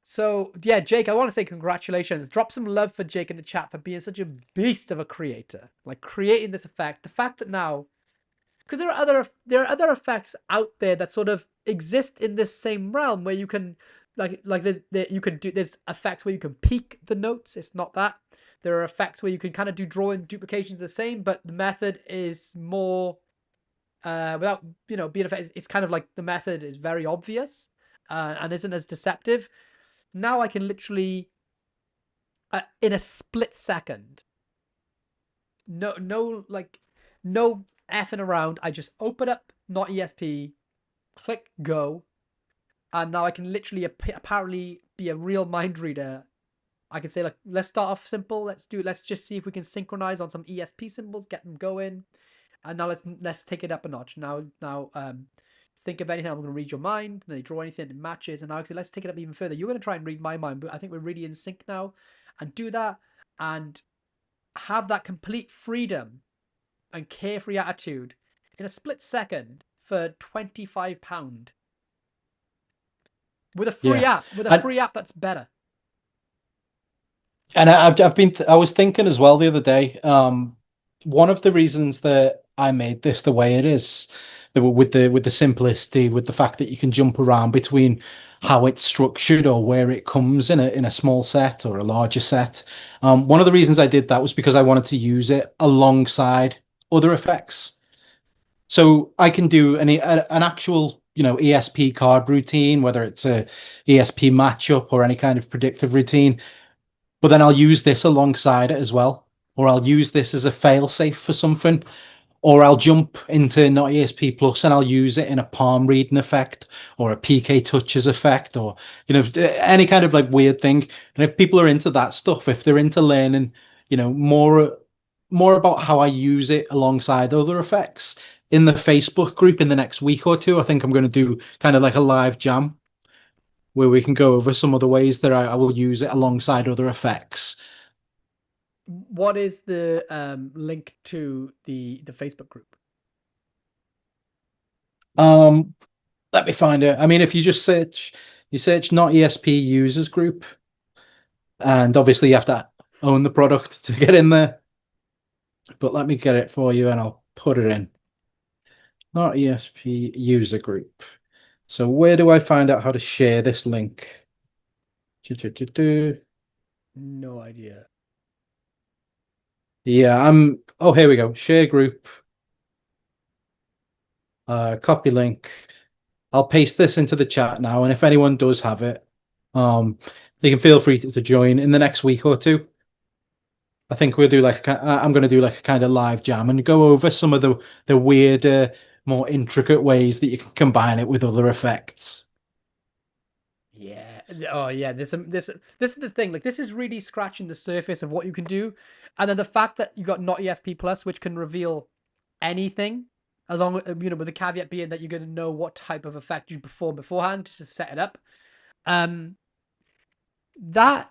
So yeah, Jake, I want to say congratulations. Drop some love for Jake in the chat for being such a beast of a creator, like creating this effect. The fact that now, because there are other effects out there that sort of exist in this same realm where you can you can do, there's effects where you can peek the notes. It's not that. There are effects where you can kind of do drawing duplications the same, but the method is more without being effective. It's kind of like the method is very obvious and isn't as deceptive. Now I can literally in a split second, no effing around. I just open up NOT.ESP, click go, and now I can literally apparently be a real mind reader. I can say, like, let's start off simple. Let's just see if we can synchronize on some ESP symbols, get them going, and now let's take it up a notch. Now, think of anything. I'm going to read your mind. And they draw anything that matches, and now I say, let's take it up even further. You're going to try and read my mind, but I think we're really in sync now, and do that, and have that complete freedom and carefree attitude in a split second for £25 with a free Yeah. app. With a free app that's better. And I was thinking as well the other day, one of the reasons that I made this the way it is, with the simplicity, with the fact that you can jump around between how it's structured or where it comes in a small set or a larger set. One of the reasons I did that was because I wanted to use it alongside other effects. So I can do an actual, ESP card routine, whether it's a ESP matchup or any kind of predictive routine. But then I'll use this alongside it as well, or I'll use this as a fail-safe for something, or I'll jump into NOT.ESP Plus and I'll use it in a palm reading effect or a PK touches effect, or any kind of like weird thing. And if people are into that stuff, if they're into learning, more about how I use it alongside other effects in the Facebook group in the next week or two, I think I'm going to do kind of like a live jam where we can go over some of the ways that I will use it alongside other effects. What is the link to the Facebook group? Let me find it. I mean, if you just search NOT.ESP users group, and obviously you have to own the product to get in there. But let me get it for you and I'll put it in. NOT.ESP user group. So where do I find out how to share this link? No idea. Yeah, oh, here we go. Share group. Copy link. I'll paste this into the chat now, and if anyone does have it, they can feel free to join in the next week or two. I think we'll do I'm going to do like a kind of live jam and go over some of the weird, more intricate ways that you can combine it with other effects. Yeah. Oh, yeah. This is the thing. Like, this is really scratching the surface of what you can do, and then the fact that you got NOT.ESP Plus, which can reveal anything, as long as with the caveat being that you're going to know what type of effect you perform beforehand just to set it up. That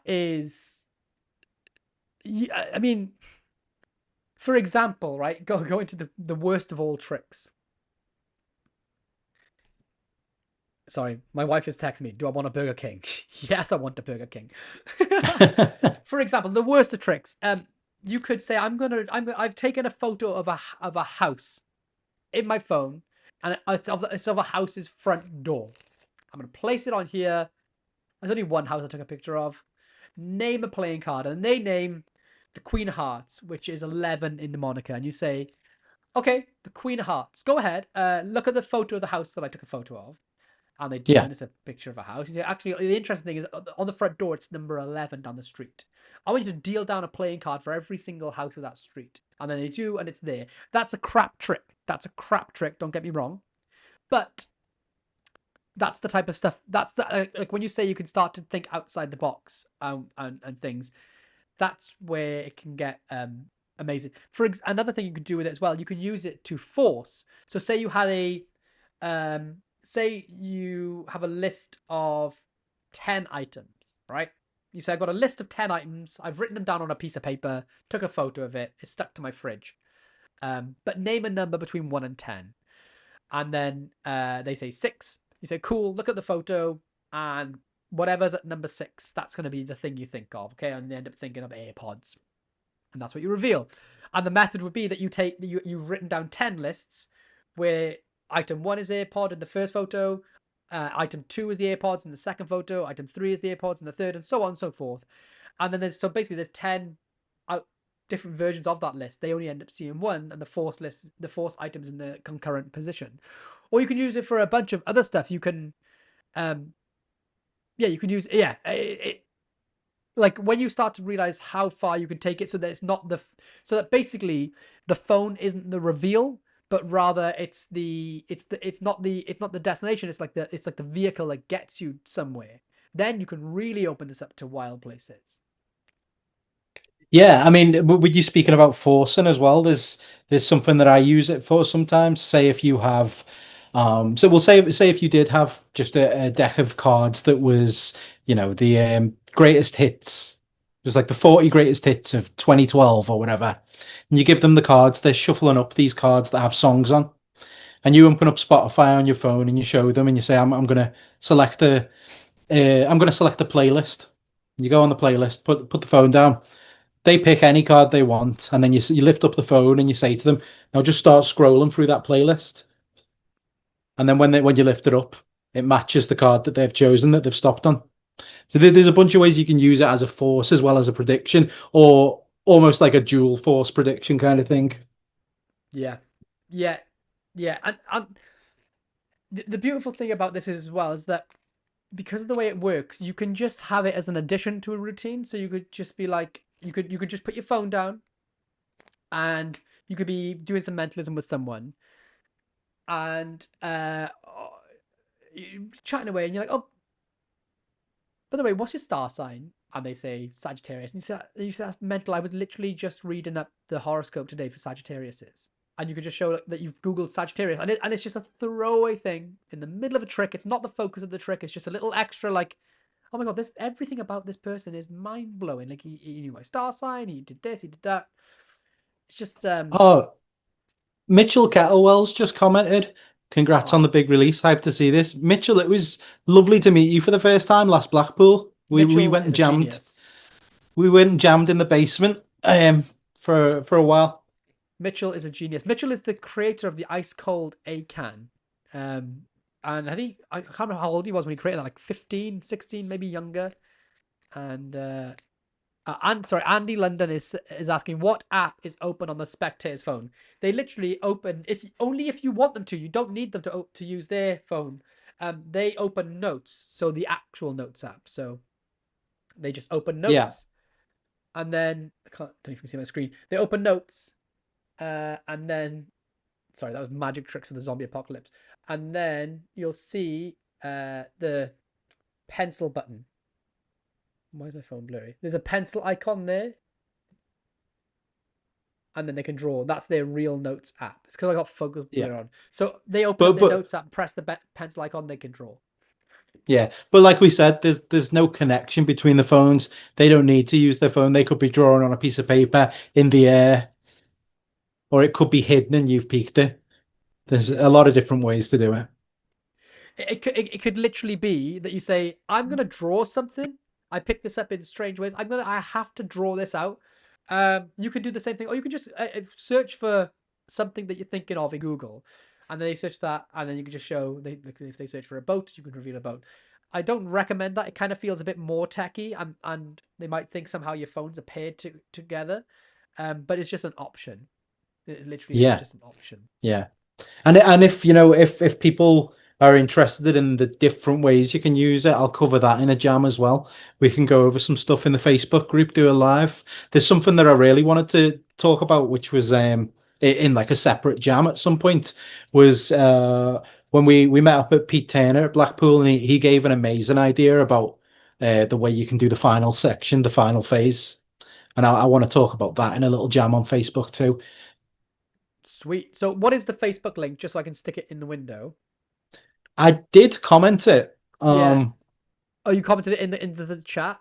is, I mean, for example, right? Go into the worst of all tricks. Sorry, my wife is texting me. Do I want a Burger King? Yes, I want a Burger King. For example, the worst of tricks. You could say I've taken a photo of a house in my phone, and it's of a house's front door. I'm gonna place it on here. There's only one house I took a picture of. Name a playing card, and they name the Queen of Hearts, which is 11 in mnemonic, and you say, okay, the Queen of Hearts. Go ahead. Look at the photo of the house that I took a photo of. And they do, and it's a picture of a house. You say, actually, the interesting thing is on the front door, it's number 11 down the street. I want you to deal down a playing card for every single house of that street. And then they do, and it's there. That's a crap trick. Don't get me wrong. But that's the type of stuff. That's the like when you say you can start to think outside the box and things. That's where it can get amazing. Another thing you can do with it as well, you can use it to force. So say you had say you have a list of 10 items, right? You say, I've got a list of 10 items. I've written them down on a piece of paper, took a photo of it. It's stuck to my fridge. But name a number between 1 and 10. And then they say 6. You say, cool, look at the photo. And whatever's at number 6, that's going to be the thing you think of. Okay. And they end up thinking of AirPods. And that's what you reveal. And the method would be that you've written down 10 lists where item 1 is AirPod in the first photo. Item 2 is the AirPods in the second photo. Item 3 is the AirPods in the third, and so on and so forth. And then there's 10 different versions of that list. They only end up seeing one, and the force items in the concurrent position. Or you can use it for a bunch of other stuff. You can, you can use like when you start to realize how far you can take it, so that it's not so that basically the phone isn't the reveal, but rather it's not the destination. It's like the vehicle that gets you somewhere. Then you can really open this up to wild places. Yeah, I mean, with you speaking about forcing as well, there's something that I use it for sometimes. Say if you have, so we'll say if you did have just a deck of cards that was, the greatest hits, just like the 40 greatest hits of 2012 or whatever, and you give them the cards, they're shuffling up these cards that have songs on, and you open up Spotify on your phone and you show them and you say, I'm gonna select the playlist. You go on the playlist, put the phone down. They pick any card they want, and then you lift up the phone and you say to them, "Now just start scrolling through that playlist." And then when you lift it up, it matches the card that they've chosen that they've stopped on. So there's a bunch of ways you can use it as a force as well as a prediction, or almost like a dual force prediction kind of thing. Yeah, yeah, yeah. And the beautiful thing about this is as well is that because of the way it works, you can just have it as an addition to a routine. So you could just be like, you could just put your phone down, and you could be doing some mentalism with someone, and you're chatting away, and you're like, oh, by the way, what's your star sign? And they say Sagittarius, and you say that's mental. I was literally just reading up the horoscope today for Sagittariuses. And you could just show that you've Googled Sagittarius, and it's just a throwaway thing in the middle of a trick. It's not the focus of the trick. It's just a little extra, like, oh my god, everything about this person is mind blowing. Like he knew my star sign, he did this, he did that. It's just Oh, Mitchell Kettlewell's just commented. Congrats on the big release. Hyped to see this. Mitchell, it was lovely to meet you for the first time last Blackpool. We went and jammed. Genius. We went and jammed in the basement for a while. Mitchell is a genius. Mitchell is the creator of the Ice Cold A-Can. And I think, I can't remember how old he was when he created that, like 15, 16, maybe younger. And sorry, Andy London is asking, what app is open on the spectator's phone? They literally open, only if you want them to. You don't need them to use their phone. They open Notes, so the actual Notes app. So they just open Notes. Yeah. And then, I don't know if you can see my screen. They open Notes. And then, sorry, that was magic tricks for the zombie apocalypse. And then you'll see the pencil button. Why is my phone blurry? There's a pencil icon there. And then they can draw. That's their real Notes app. It's because I got focus blur on. So they open their Notes app, press the pencil icon, they can draw. Yeah, but like we said, there's no connection between the phones. They don't need to use their phone. They could be drawing on a piece of paper in the air. Or it could be hidden and you've peeked it. There's a lot of different ways to do it. It could literally be that you say, I'm going to draw something. I picked this up in strange ways. I have to draw this out. You can do the same thing. Or you can just search for something that you're thinking of in Google. And then they search that. And then you can just show, if they search for a boat, you can reveal a boat. I don't recommend that. It kind of feels a bit more techy. And they might think somehow your phones are paired together. But it's just an option. It literally is just an option. Yeah. And if people are interested in the different ways you can use it, I'll cover that in a jam as well. We can go over some stuff in the Facebook group, do a live. There's something that I really wanted to talk about, which was in like a separate jam at some point, was when we met up at Pete Turner at Blackpool, and he gave an amazing idea about the way you can do the final section, the final phase. And I want to talk about that in a little jam on Facebook too. Sweet. So what is the Facebook link, just so I can stick it in the window? I did comment it. Yeah. Oh, you commented it in the chat?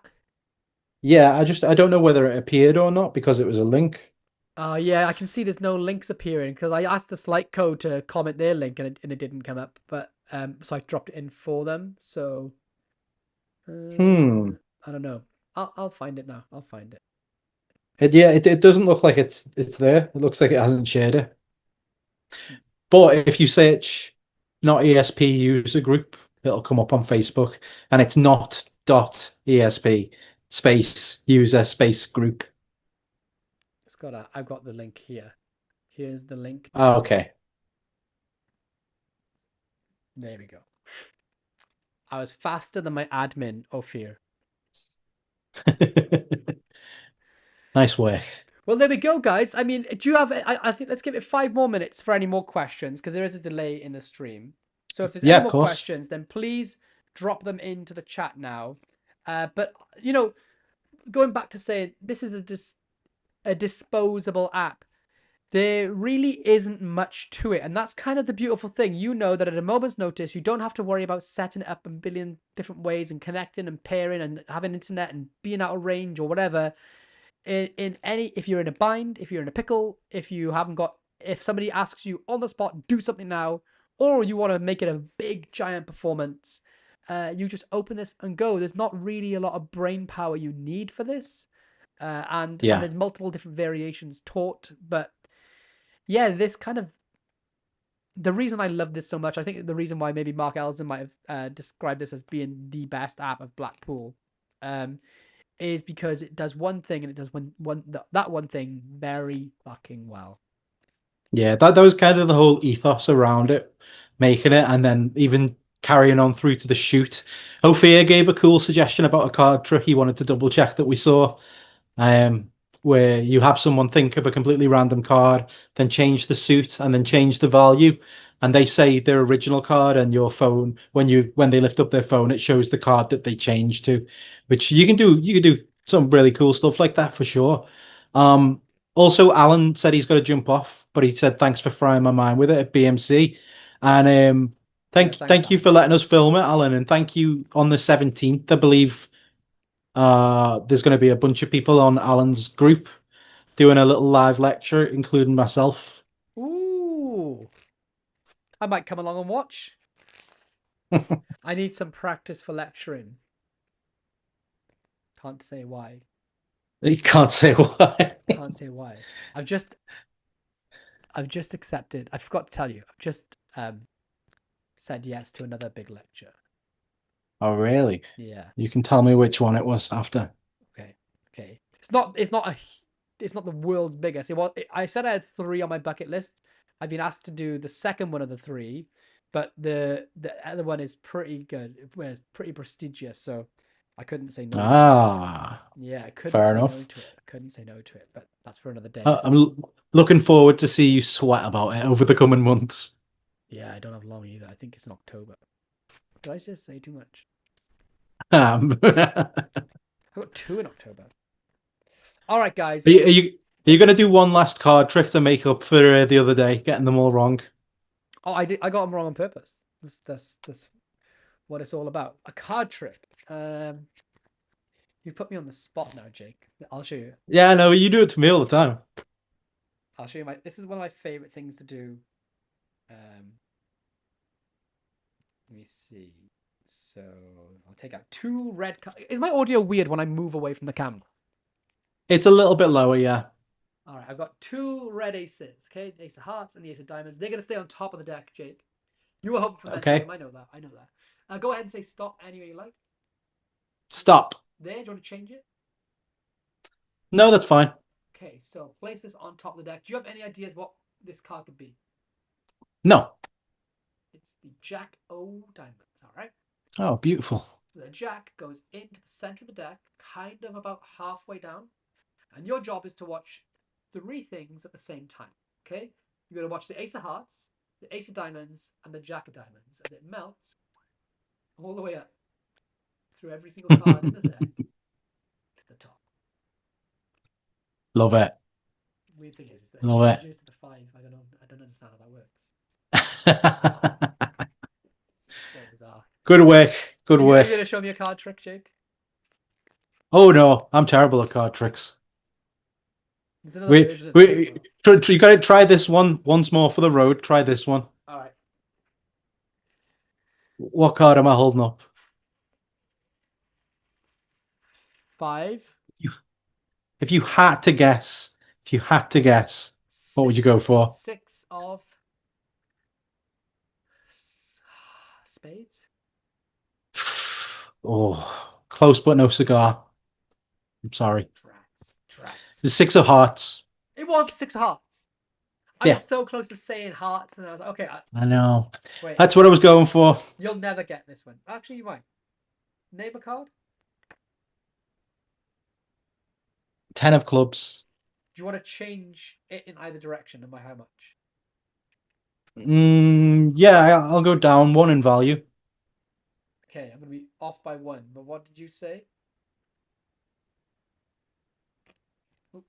Yeah, I don't know whether it appeared or not because it was a link. Yeah, I can see there's no links appearing because I asked the Slight Code to comment their link and it didn't come up. But so I dropped it in for them. So I don't know. I'll find it now. I'll find it. It doesn't look like it's there. It looks like it hasn't shared it. But if you search NOT.ESP user group, it'll come up on Facebook, and it's not.esp space user space group. I've got the link here. Here's the link to. Oh, okay. There we go. I was faster than my admin, Ophir. Nice work. Well, there we go, guys. I mean, do you have? I think let's give it 5 more minutes for any more questions because there is a delay in the stream. So if there's Yeah, any of more course. questions, then please drop them into the chat now. But going back to saying this is a disposable app. There really isn't much to it, and that's kind of the beautiful thing. You know that at a moment's notice, you don't have to worry about setting it up in a billion different ways and connecting and pairing and having internet and being out of range or whatever. If you're in a bind, if you're in a pickle, if somebody asks you on the spot, do something now, or you want to make it a big giant performance, you just open this and go. There's not really a lot of brain power you need for this, and there's multiple different variations taught, but yeah, this kind of the reason I love this so much, I think the reason why maybe Mark Ellison might have described this as being the best app of Blackpool, is because it does one thing and it does that one thing very fucking well. Yeah, that was kind of the whole ethos around it, making it, and then even carrying on through to the shoot. Ophir gave a cool suggestion about a card trick he wanted to double check that we saw, where you have someone think of a completely random card, then change the suit, and then change the value, and they say their original card, and your phone, when they lift up their phone, it shows the card that they changed to, which you can do some really cool stuff like that for sure. Also, Alan said he's got to jump off, but he said thanks for frying my mind with it at BMC, and thank you for letting us film it, Alan, and thank you on the 17th, I believe. There's going to be a bunch of people on Alan's group doing a little live lecture, including myself. Ooh, I might come along and watch. I need some practice for lecturing. Can't say why. You can't say why. Can't say why. I've just accepted. I forgot to tell you. I've just said yes to another big lecture. Oh, really? Yeah. You can tell me which one it was after. Okay. It's not the world's biggest. I said I had 3 on my bucket list. I've been asked to do the second one of the 3, but the other one is pretty good. It's pretty prestigious, so I couldn't say no to it. Yeah, I couldn't say no to it. I couldn't say no to it, but that's for another day. I'm looking forward to see you sweat about it over the coming months. Yeah, I don't have long either. I think it's in October. Did I just say too much? I got 2 in October. All right, guys. Are you going to do one last card trick to make up for the other day, getting them all wrong? Oh, I got them wrong on purpose. That's what it's all about. A card trick. You put me on the spot now, Jake. I'll show you. Yeah, no, you do it to me all the time. I'll show you this is one of my favorite things to do. Let me see. So I'll take out 2 red cards. Is my audio weird when I move away from the camera? It's a little bit lower, yeah. All right, I've got 2 red aces. Okay, the ace of hearts and the ace of diamonds. They're gonna stay on top of the deck, Jake. You were hoping for that. Okay. I know that. Go ahead and say stop any way you like. Stop. There, do you want to change it? No, that's fine. Okay, so place this on top of the deck. Do you have any ideas what this card could be? No. It's the Jack O diamonds, all right? Oh, beautiful. The Jack goes into the center of the deck, kind of about halfway down, and your job is to watch 3 things at the same time, okay? You're going to watch the Ace of Hearts, the Ace of Diamonds, and the Jack of Diamonds as it melts all the way up through every single card in the deck to the top. Love it. Weird thing is that Love it. changes to the 5. I don't understand how that works. So bizarre. Good work. Good work. Are you going to show me a card trick, Jake? Oh no, I'm terrible at card tricks. There's another version of this as You got to try this one once more for the road. Try this one. well. All right. What card am I holding up? 5. If you had to guess, what would you go for? 6 of spades. Oh, close but no cigar. I'm sorry. Drats. The Six of Hearts. It was the Six of Hearts. I Yeah. was so close to saying hearts, and I was like, okay, I know. wait. That's what I was going for. You'll never get this one. Actually, you might. Name a card. 10 of clubs. Do you want to change it in either direction, and by how much? Yeah, I'll go down 1 in value. Okay, I'm going to be off by 1. But what did you say?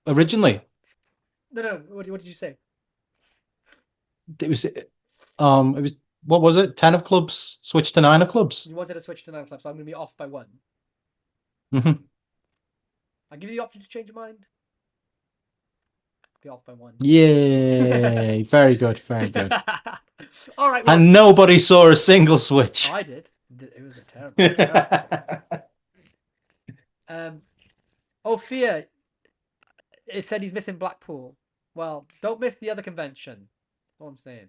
Originally, No. What did you say? it was what was it? 10 of clubs, switch to 9 of clubs. You wanted to switch to 9 clubs, so I'm going to be off by 1. Hmm. I'll give you the option to change your mind. Be off by 1. Yay! Very good, very good. All right. Well, And nobody saw a single switch. I did. It was a terrible. Ophir, it said he's missing Blackpool. Well, don't miss the other convention. That's all I'm saying.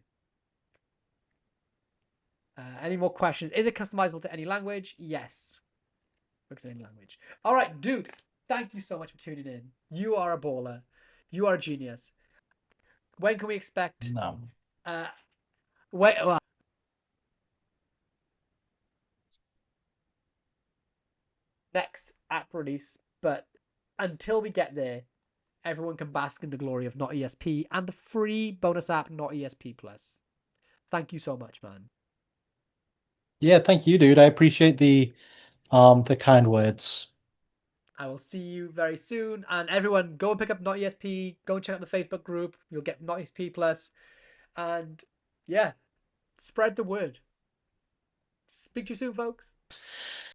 Any more questions? Is it customizable to any language? Yes. Works in any language. All right, dude. Thank you so much for tuning in. You are a baller. You are a genius. When can we expect? No. Wait. Next app release, but until we get there, everyone can bask in the glory of NOT.ESP and the free bonus app NOT.ESP Plus. Thank you so much, man. Yeah, thank you, dude. I appreciate the kind words. I will see you very soon. And everyone, go and pick up NOT.ESP. Go and check out the Facebook group. You'll get NOT.ESP Plus. And yeah, spread the word. Speak to you soon, folks.